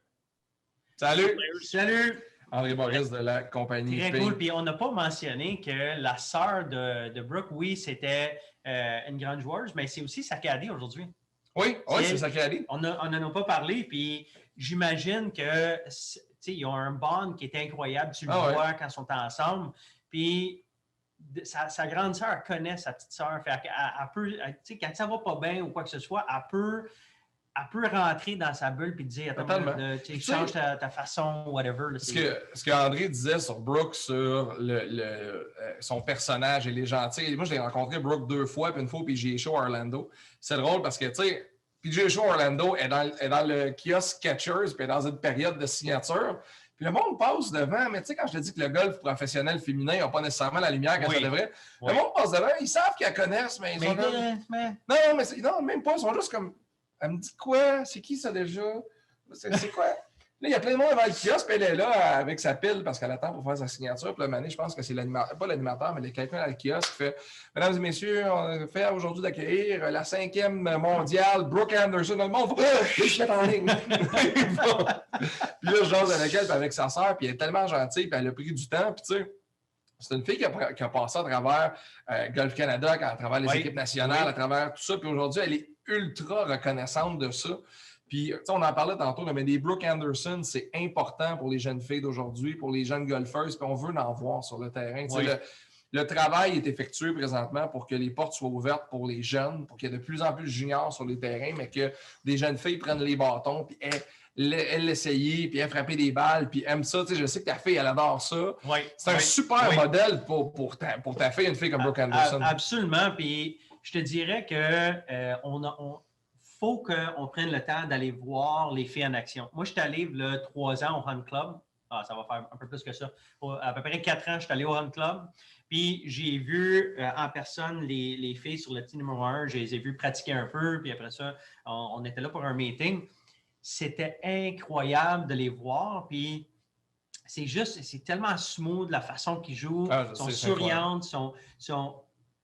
Salut!
Salut!
André Boris de la compagnie.
Très cool. Puis on n'a pas mentionné que la sœur de Brooke, oui, c'était une grande joueuse, mais c'est aussi sa caddie aujourd'hui.
Oui, c'est sa caddie.
On n'en a pas parlé, puis j'imagine que ils ont un bond qui est incroyable. Tu le vois quand ils sont ensemble. Puis sa grande sœur connaît sa petite sœur. Elle peut, quand ça va pas bien ou quoi que ce soit, elle peut rentrer dans sa bulle et dire change ta façon, whatever.
Ce qu'André disait sur Brooke, sur son personnage, elle est gentille. Moi, je l'ai rencontré Brooke 2 fois, puis une fois au PGA Show Orlando. C'est drôle parce que, tu sais, PGA Show Orlando est dans le kiosque Catchers, puis est dans une période de signature. Puis le monde passe devant, mais tu sais, quand je te dis que le golf professionnel féminin n'a pas nécessairement la lumière quand ça devrait, le monde passe devant, ils savent qu'ils la connaissent, mais ils ont Non, même pas, ils sont juste comme. Elle me dit quoi? C'est qui ça déjà? C'est quoi? Là, il y a plein de monde devant le kiosque, puis elle est là avec sa pile parce qu'elle attend pour faire sa signature. Puis là, Mané, je pense que c'est l'animateur, pas l'animateur, mais quelqu'un dans le kiosque qui fait Mesdames et messieurs, on fait aujourd'hui d'accueillir la 5e mondiale, Brooke Anderson. Le monde, je suis en ligne. Puis là, je jase avec elle, puis avec sa sœur, puis elle est tellement gentille, puis elle a pris du temps, puis tu sais. C'est une fille qui a passé à travers Golf Canada, à travers les équipes nationales, à travers tout ça. Puis aujourd'hui, elle est ultra reconnaissante de ça. Puis, on en parlait tantôt, mais des Brooke Anderson, c'est important pour les jeunes filles d'aujourd'hui, pour les jeunes golfeuses, puis on veut en voir sur le terrain. Le travail est effectué présentement pour que les portes soient ouvertes pour les jeunes, pour qu'il y ait de plus en plus de juniors sur les terrains, mais que des jeunes filles prennent les bâtons, puis elle l'essayer, puis elle frapper des balles, puis aime ça. Tu sais, je sais que ta fille, elle adore ça. C'est un super modèle pour ta fille, une fille comme Brooke Anderson.
Absolument. Puis je te dirais que faut qu'on prenne le temps d'aller voir les filles en action. Moi, je suis allé il 3 ans au Hunt Club. Ça va faire un peu plus que ça. À peu près 4 ans, je suis allé au Hunt Club. Puis j'ai vu en personne les filles sur le petit numéro 1. Je les ai vues pratiquer un peu. Puis après ça, on était là pour un meeting. c'était incroyable de les voir. Puis c'est tellement smooth la façon qu'ils jouent. Ils sont souriantes,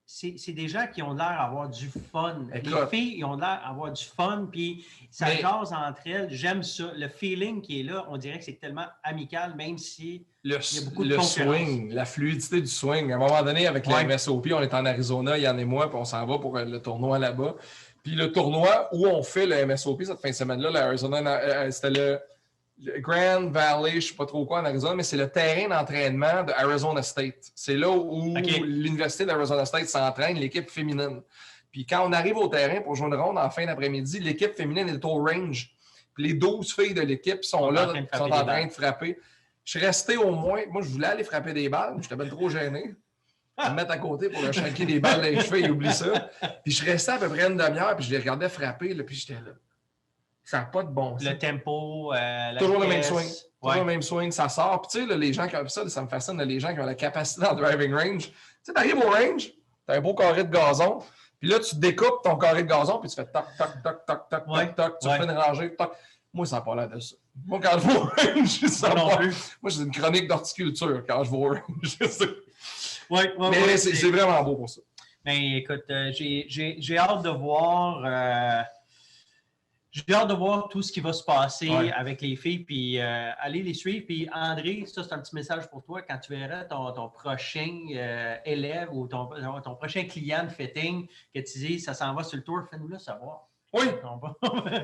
c'est des gens qui ont l'air d'avoir du fun.
Écoute,
les filles, ils ont l'air d'avoir du fun, puis ça jase entre elles. J'aime ça. Le feeling qui est là, on dirait que c'est tellement amical, même si il y a beaucoup de
swing, la fluidité du swing. À un moment donné, avec la MSOP, on est en Arizona, Yann et moi, puis on s'en va pour le tournoi là-bas. Puis le tournoi où on fait le MSOP cette fin de semaine-là, l'Arizona, c'était le Grand Valley, je ne sais pas trop quoi en Arizona, mais c'est le terrain d'entraînement de Arizona State. C'est là où l'Université d'Arizona State s'entraîne, l'équipe féminine. Puis quand on arrive au terrain pour jouer une ronde en fin d'après-midi, l'équipe féminine est au range. Puis les 12 filles de l'équipe sont là, sont en train de frapper. Je suis resté au moins... Moi, je voulais aller frapper des balles, mais j'étais bien trop gêné. Me mettre à côté pour leur chanquer des balles dans les cheveux, il oublie ça. Puis je restais à peu près une demi-heure, puis je les regardais frapper, là, puis j'étais là. Ça n'a pas de bon sens.
Le tempo, la
toujours
vitesse.
Le même swing. Toujours le même swing, ça sort. Puis tu sais, les gens qui ont ça, ça me fascine, les gens qui ont la capacité en driving range. Tu sais, t'arrives au range, t'as un beau carré de gazon, puis là, tu découpes ton carré de gazon, puis tu fais toc, toc, toc, toc, toc, toc, toc, tu fais une rangée, toc. Moi, ça n'a pas l'air de ça. Moi, quand je vais au range, ça n'a pas. Moi, j'ai une chronique d'horticulture quand je vais au range. Mais c'est vraiment beau pour ça.
Mais écoute, j'ai hâte de voir. J'ai hâte de voir tout ce qui va se passer avec les filles, puis aller les suivre. Puis André, ça, c'est un petit message pour toi. Quand tu verras ton prochain élève ou ton prochain client de fitting, que tu dis ça s'en va sur le tour, fais-nous-le savoir.
Oui.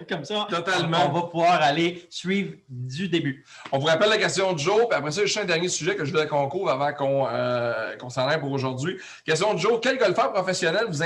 Comme ça,
totalement.
On va pouvoir aller suivre du début.
On vous rappelle la question de Joe, puis après ça, juste un dernier sujet que je voulais qu'on couvre avant qu'on s'en aille pour aujourd'hui. Question de Joe, quel golfeur professionnel vous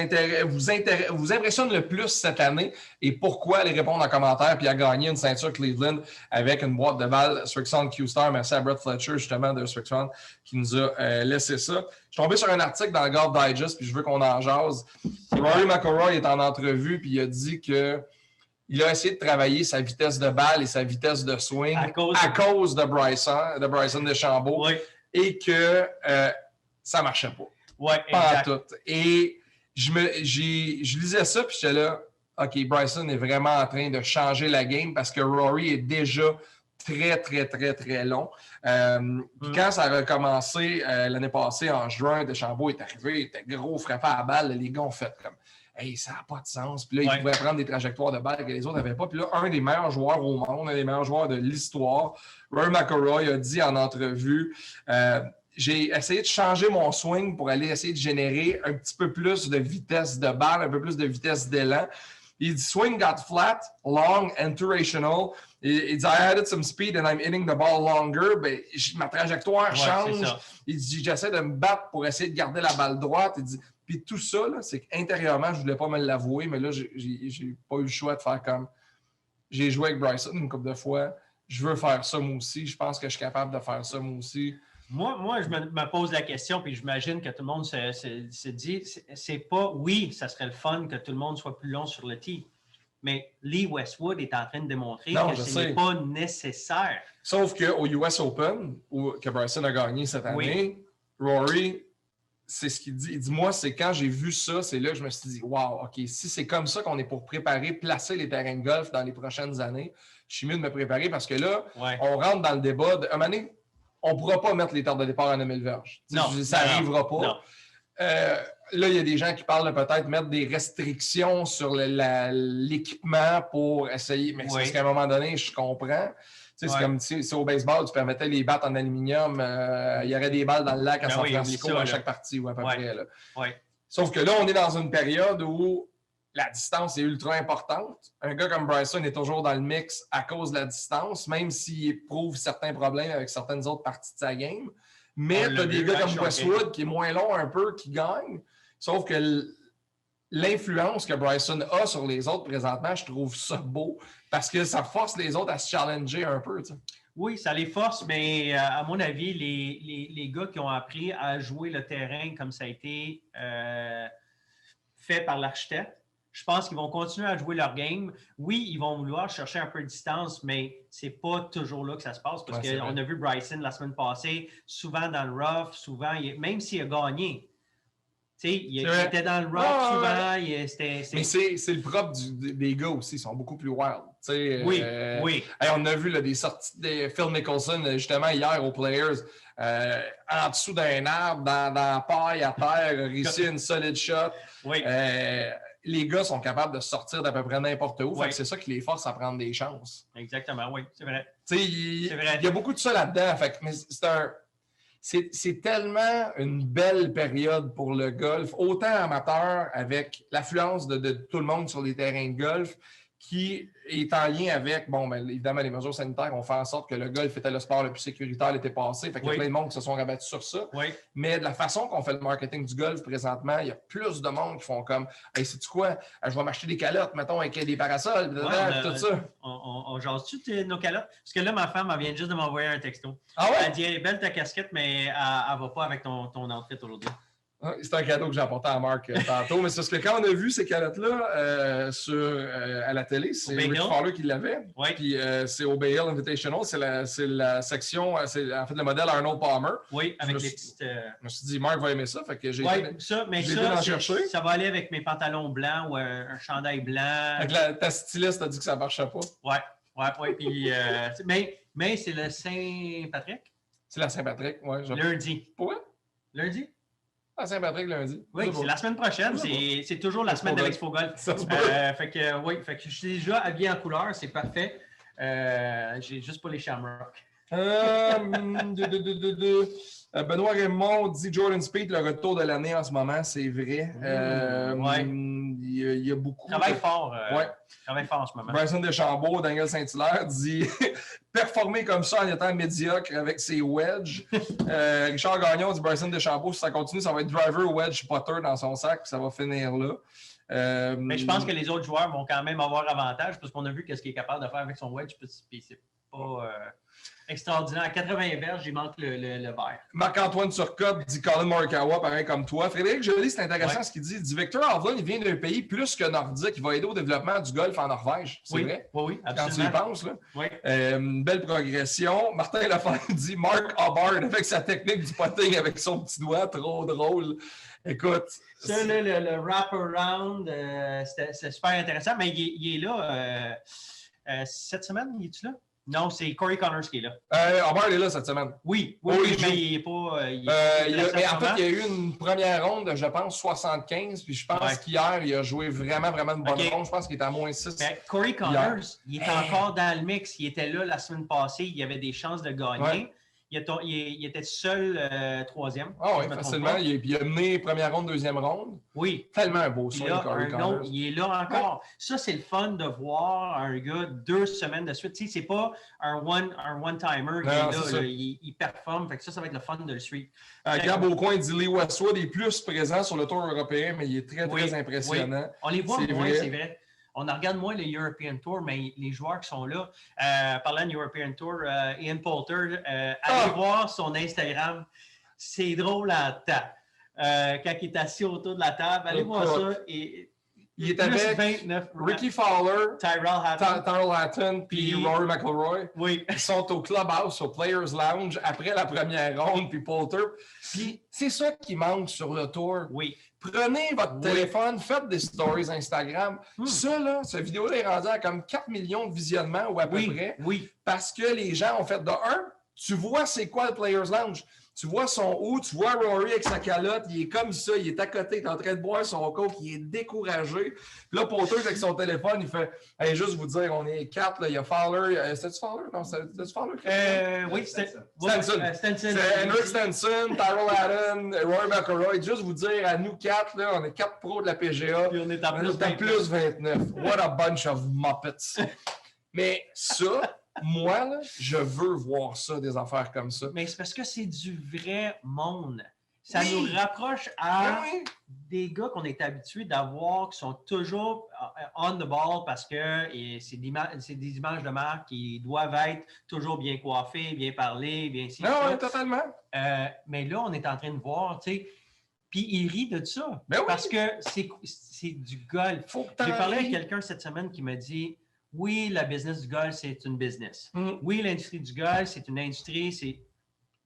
impressionne le plus cette année et pourquoi? Allez répondre en commentaire, puis à gagner une ceinture Cleveland avec une boîte de balles Srixon Q-Star. Merci à Brett Fletcher, justement, de Srixon, qui nous a laissé ça. Je suis tombé sur un article dans le Golf Digest, puis je veux qu'on en jase. Rory McIlroy est en entrevue, puis il a dit qu'il a essayé de travailler sa vitesse de balle et sa vitesse de swing à cause de Bryson DeChambeau, et que ça ne marchait pas.
Oui,
pas tout. Et je lisais ça, puis j'étais là, OK, Bryson est vraiment en train de changer la game parce que Rory est déjà très, très, très, très long. Puis quand ça a recommencé l'année passée, en juin, DeChambeau est arrivé, il était gros, frappé à la balle, les gars ont fait comme hey, ça n'a pas de sens. Puis là, il pouvait prendre des trajectoires de balle que les autres n'avaient pas. Puis là, un des meilleurs joueurs au monde, un des meilleurs joueurs de l'histoire, Rory McIlroy, a dit en entrevue j'ai essayé de changer mon swing pour aller essayer de générer un petit peu plus de vitesse de balle, un peu plus de vitesse d'élan. Il dit swing got flat, long and durational. Il dit I added some speed and I'm hitting the ball longer. Ben, ma trajectoire change. Il dit j'essaie de me battre pour essayer de garder la balle droite. Il dit puis tout ça, c'est qu'intérieurement, je ne voulais pas me l'avouer, mais là, j'ai pas eu le choix de faire comme j'ai joué avec Bryson une couple de fois. Je veux faire ça moi aussi. Je pense que je suis capable de faire ça moi aussi.
Moi, je me pose la question, puis j'imagine que tout le monde se dit, c'est pas, oui, ça serait le fun que tout le monde soit plus long sur le tee, mais Lee Westwood est en train de démontrer que ce n'est pas nécessaire.
Sauf qu'au US Open, que Bryson a gagné cette année, Rory, c'est ce qu'il dit. Il dit, moi, c'est quand j'ai vu ça, c'est là que je me suis dit, wow, OK, si c'est comme ça qu'on est pour placer les terrains de golf dans les prochaines années, je suis mieux de me préparer parce que là, on rentre dans le débat de, on ne pourra pas mettre les terres de départ à 9000 verges. Ça n'arrivera pas. Là, il y a des gens qui parlent de peut-être mettre des restrictions sur l'équipement pour essayer. Mais c'est parce qu'à un moment donné, je comprends. C'est comme si au baseball, tu permettais les battes en aluminium, il y aurait des balles dans le lac à San Francisco à chaque partie, ou à peu près. Là. Sauf que là, on est dans une période où la distance est ultra importante. Un gars comme Bryson est toujours dans le mix à cause de la distance, même s'il éprouve certains problèmes avec certaines autres parties de sa game. Mais tu as des gars comme Westwood qui est moins long un peu, qui gagne. Sauf que l'influence que Bryson a sur les autres présentement, je trouve ça beau parce que ça force les autres à se challenger un peu. T'sais.
Oui, ça les force, mais à mon avis, les gars qui ont appris à jouer le terrain comme ça a été fait par l'architecte, je pense qu'ils vont continuer à jouer leur game. Oui, ils vont vouloir chercher un peu de distance, mais c'est pas toujours là que ça se passe parce qu'on a vu Bryson la semaine passée, souvent dans le rough, souvent, même s'il a gagné, Il était dans le rock souvent.
Mais c'est le propre des gars aussi. Ils sont beaucoup plus wild.
Oui.
Hey, on a vu là, des sorties de Phil Mickelson justement hier aux Players. En dessous d'un arbre, dans la paille à terre, réussi une solide shot.
Oui.
Les gars sont capables de sortir d'à peu près n'importe où.
Oui.
C'est ça qui les force à prendre des chances.
Exactement, oui, c'est vrai.
Il y a beaucoup de ça là-dedans. Mais c'est tellement une belle période pour le golf, autant amateur avec l'affluence de tout le monde sur les terrains de golf, qui est en lien avec, évidemment, les mesures sanitaires ont fait en sorte que le golf était le sport le plus sécuritaire l'été passé. Fait qu'il y a plein de monde qui se sont rabattus sur ça.
Oui.
Mais de la façon qu'on fait le marketing du golf présentement, il y a plus de monde qui font comme « Hey, sais-tu quoi? Je vais m'acheter des calottes, mettons, avec des parasols, tout ça. »
On jase-tu nos calottes? Parce que là, ma femme, elle vient juste de m'envoyer un texto.
Ah ouais?
Elle dit « Elle est belle ta casquette, mais elle ne va pas avec ton outfit aujourd'hui. »
C'est un cadeau que j'ai apporté à Marc tantôt, mais c'est parce que quand on a vu ces calottes-là à la télé, c'est Rick Fowler qui l'avait.
Oui.
Puis c'est au Bay Hill Invitational, c'est la section, c'est en fait le modèle Arnold Palmer.
Oui, avec les petites.
Je me suis dit, Marc va aimer ça, fait que j'ai
chercher. Ça va aller avec mes pantalons blancs ou un chandail blanc.
Ta styliste a dit que ça ne marchait pas.
Oui. Puis, mais c'est le Saint-Patrick?
C'est la Saint-Patrick, oui.
Lundi.
Pourquoi?
Lundi?
À Saint-Patrick lundi.
Oui, c'est la semaine prochaine. C'est toujours la semaine de l'Expo Golf. Fait que je suis déjà habillé en couleur, c'est parfait. J'ai juste pas les Shamrock.
Benoît Raymond dit Jordan Spieth, le retour de l'année en ce moment, c'est vrai. Il y a beaucoup.
Travaille fort. Travaille fort en ce moment.
Bryson DeChambeau, Daniel Saint-Hilaire dit performer comme ça en étant médiocre avec ses wedges. Richard Gagnon dit Bryson DeChambeau, si ça continue, ça va être driver, wedge, putter dans son sac, puis ça va finir là.
Mais je pense que les autres joueurs vont quand même avoir avantage parce qu'on a vu ce qu'il est capable de faire avec son wedge, puis c'est pas extraordinaire. À 80 verges, il manque le verre.
Marc-Antoine Turcotte dit Colin Morikawa, pareil comme toi. Frédéric Joly, c'est intéressant ce qu'il dit. Il dit Victor Hovland, il vient d'un pays plus que nordique. Il va aider au développement du golf en Norvège. C'est vrai?
Oui, absolument.
Quand tu y penses, là.
Oui.
Une belle progression. Martin Lefebvre dit Mark Hubbard avec sa technique du potting avec son petit doigt. Trop drôle. Écoute.
Ça, le wrap-around, c'est super intéressant, mais il est là. Cette semaine, il est-tu là? Non, c'est Corey Connors qui est là.
Hubbard est là cette semaine.
Oui, mais il n'est pas.
Mais en fait, il y a eu une première ronde de, je pense, 75. Puis je pense qu'hier, il a joué vraiment une bonne ronde. Je pense qu'il était à moins 6.
Mais Corey Connors, il est encore dans le mix. Il était là la semaine passée. Il avait des chances de gagner.
Ouais.
Il était seul troisième.
Ah oui, facilement. Il a mené première ronde, deuxième ronde.
Oui.
Tellement un beau swing, Corey Connors.
Il est là encore. Ouais. Ça, c'est le fun de voir un gars 2 semaines de suite. Tu sais, c'est pas un one-timer qui est là. Il performe. Fait que ça va être le fun de le suivre.
Gab Aucoin dit Lee Westwood est plus présent sur le tour européen, mais il est très impressionnant.
Oui. On les voit moins, c'est vrai. On regarde moins le European Tour, mais les joueurs qui sont là, parlant de European Tour, Ian Poulter, allez voir son Instagram. C'est drôle à temps. Quand il est assis autour de la table, allez voir ça.
Il est avec
29,
Ricky Fowler, Tyrrell Hatton puis Rory McIlroy.
Oui.
Ils sont au Clubhouse, au Players Lounge, après la première ronde, puis Poulter. Puis c'est ça qui manque sur le tour.
Oui.
Prenez votre téléphone, faites des stories Instagram. Ça, là, cette vidéo-là est rendue à comme 4 millions de visionnements ou à peu près.
Oui.
Parce que les gens ont fait de tu vois c'est quoi le Players Lounge. Tu vois son haut, tu vois Rory avec sa calotte, il est comme ça, il est à côté, il est en train de boire son coke, il est découragé. Puis là, Poulter, avec son téléphone, il fait hey, juste vous dire, on est 4, là, il y a Fowler. C'était-tu Fowler? Non, c'était-tu Fowler?
Oui, c'était
Stenson. C'est Henrik Stenson, Tyrell Hatton, Rory McIlroy. Juste vous dire, à nous 4, là, on est 4 pros de la PGA.
Puis on est à
plus 29. What a bunch of Muppets. Mais ça. Moi, là, je veux voir ça, des affaires comme ça.
Mais c'est parce que c'est du vrai monde. Ça nous rapproche à des gars qu'on est habitués d'avoir qui sont toujours on the ball parce que c'est des images de marque qui doivent être toujours bien coiffées, bien parlées, bien ci.
Oui, totalement.
Mais là, on est en train de voir, tu sais, puis il rit de ça. Parce que c'est du golf. J'ai parlé avec quelqu'un cette semaine qui m'a dit oui, la business du golf, c'est une business. Oui, l'industrie du golf, c'est une industrie,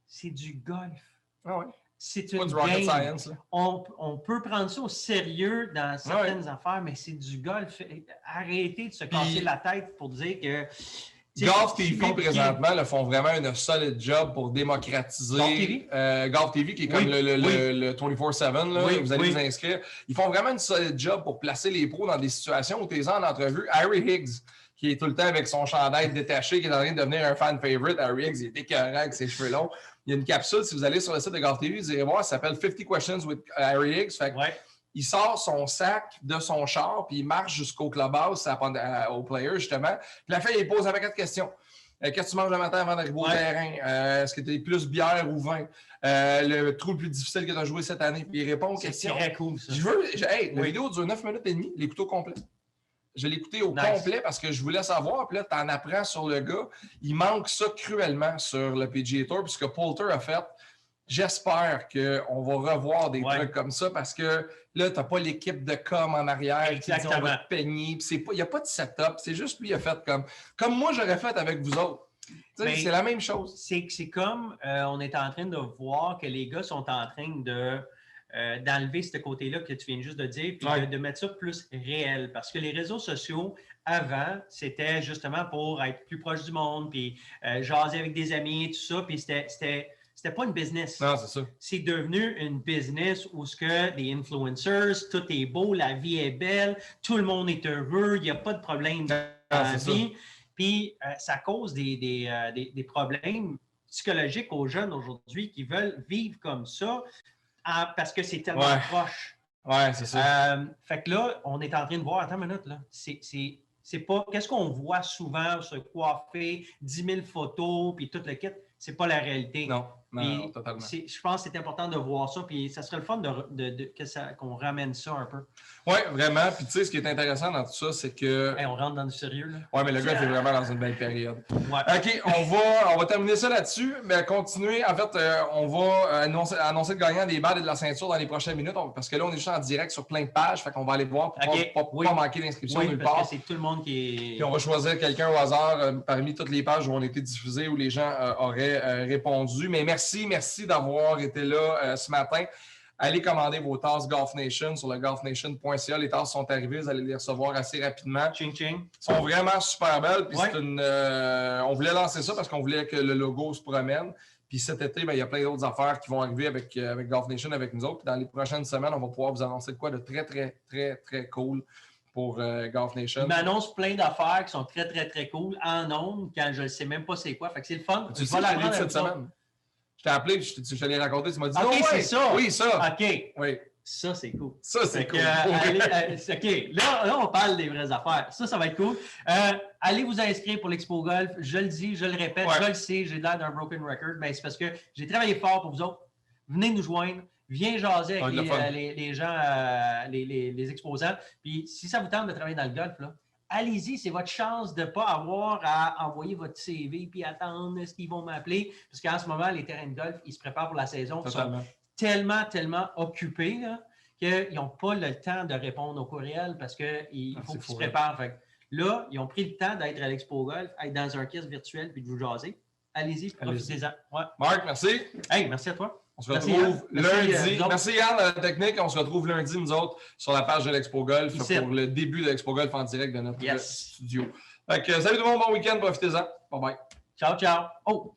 c'est du golf.
Ah ouais.
c'est une
pas du rocket
game.
science. Là.
On peut prendre ça au sérieux dans certaines affaires, mais c'est du golf. Arrêtez de se casser la tête pour dire que...
Golf TV, présentement, là, font vraiment une solide job pour démocratiser.
Golf TV?
Golf TV, qui est comme le 24/7, là, vous allez vous inscrire. Ils font vraiment une solide job pour placer les pros dans des situations où tu es en entrevue. Harry Higgs, qui est tout le temps avec son chandail détaché, qui est en train de devenir un fan favorite. Harry Higgs, il est écœurant avec ses cheveux longs. Il y a une capsule, si vous allez sur le site de Golf TV, vous irez voir, ça s'appelle 50 Questions with Harry Higgs. Fait que il sort son sac de son char, puis il marche jusqu'au clubhouse, au player, justement. Puis la fille, il pose avec 4 questions. Qu'est-ce que tu manges le matin avant d'arriver au terrain? Est-ce que tu es plus bière ou vin? Le trou le plus difficile que tu as joué cette année? Puis il répond aux questions.
C'est très cool, ça.
La vidéo dure 9 minutes et demie, l'écoute au complet. Je l'ai écouté au complet parce que je voulais savoir. Puis là, tu en apprends sur le gars. Il manque ça cruellement sur le PGA Tour, puisque Poulter a fait. J'espère qu'on va revoir des trucs comme ça parce que là, tu n'as pas l'équipe de com en arrière qui dit on va te peigner. Il n'y a pas de setup. C'est juste lui, il a fait comme moi, j'aurais fait avec vous autres. C'est la même chose.
C'est comme on est en train de voir que les gars sont en train d'enlever ce côté-là que tu viens juste de dire puis de mettre ça plus réel. Parce que les réseaux sociaux, avant, c'était justement pour être plus proche du monde puis jaser avec des amis et tout ça. Puis c'était pas une business.
Non, c'est ça.
C'est devenu une business où des influencers, tout est beau, la vie est belle, tout le monde est heureux, il n'y a pas de problème dans la vie. Puis ça cause des problèmes psychologiques aux jeunes aujourd'hui qui veulent vivre comme ça parce que c'est tellement proche.
Ouais, c'est ça.
Fait que là, on est en train de voir, attends une minute, là, c'est pas, qu'est-ce qu'on voit souvent se coiffer, 10 000 photos, puis tout le kit, c'est pas la réalité.
Non, totalement.
Je pense que c'est important de voir ça, puis ça serait le fun qu'on ramène ça un peu.
Oui, vraiment. Puis tu sais, ce qui est intéressant dans tout ça, c'est que...
on rentre dans du sérieux, là.
Oui, mais le gars est vraiment dans une belle période.
Ouais.
OK, on va terminer ça là-dessus, mais continuer. En fait, on va annoncer le gagnant des balles et de la ceinture dans les prochaines minutes, parce que là, on est juste en direct sur plein de pages, fait qu'on va aller voir pour pas manquer d'inscription nulle part.
Parce que c'est tout le monde qui est...
Puis on va choisir quelqu'un au hasard parmi toutes les pages où on a été diffusés, où les gens auraient répondu. Mais merci d'avoir été là ce matin. Allez commander vos tasses Golf Nation sur le golfnation.ca. Les tasses sont arrivées, vous allez les recevoir assez rapidement.
Ching ching.
Elles sont vraiment super belles. Puis on voulait lancer ça parce qu'on voulait que le logo se promène. Puis cet été, il y a plein d'autres affaires qui vont arriver avec Golf Nation, avec nous autres. Puis dans les prochaines semaines, on va pouvoir vous annoncer de quoi de très, très, très, très cool pour Golf Nation.
Il m'annonce plein d'affaires qui sont très, très, très cool en ondes quand je ne sais même pas c'est quoi. Fait que c'est le fun.
Tu sais, je l'ai dit cette semaine. Je t'ai appelé, je te l'ai raconté, tu m'as dit
OK, c'est ça.
Oui, ça.
OK.
Oui.
Ça, c'est cool.
Ça, c'est cool.
OK. Là, on parle des vraies affaires. Ça va être cool. Allez vous inscrire pour l'Expo Golf. Je le dis, je le répète, je le sais, j'ai l'air d'un broken record, mais c'est parce que j'ai travaillé fort pour vous autres. Venez nous joindre. Viens jaser avec les gens, les exposants. Puis si ça vous tente de travailler dans le golf, là, allez-y, c'est votre chance de ne pas avoir à envoyer votre CV puis attendre ce qu'ils vont m'appeler. Parce qu'en ce moment, les terrains de golf, ils se préparent pour la saison. Ils sont tellement occupés là, qu'ils n'ont pas le temps de répondre aux courriels parce qu'il faut qu'ils se préparent. Fait que là, ils ont pris le temps d'être à l'Expo Golf, être dans un kiosque virtuel puis de vous jaser. Allez-y, profitez-en. Ouais.
Marc, merci.
Hey, merci à toi.
On se retrouve lundi. Merci Yann, la technique. On se retrouve lundi, nous autres, sur la page de l'Expo Golf pour le début de l'Expo Golf en direct de notre studio. Fait que, salut tout le monde, bon week-end, profitez-en. Bye bye.
Ciao, ciao. Oh!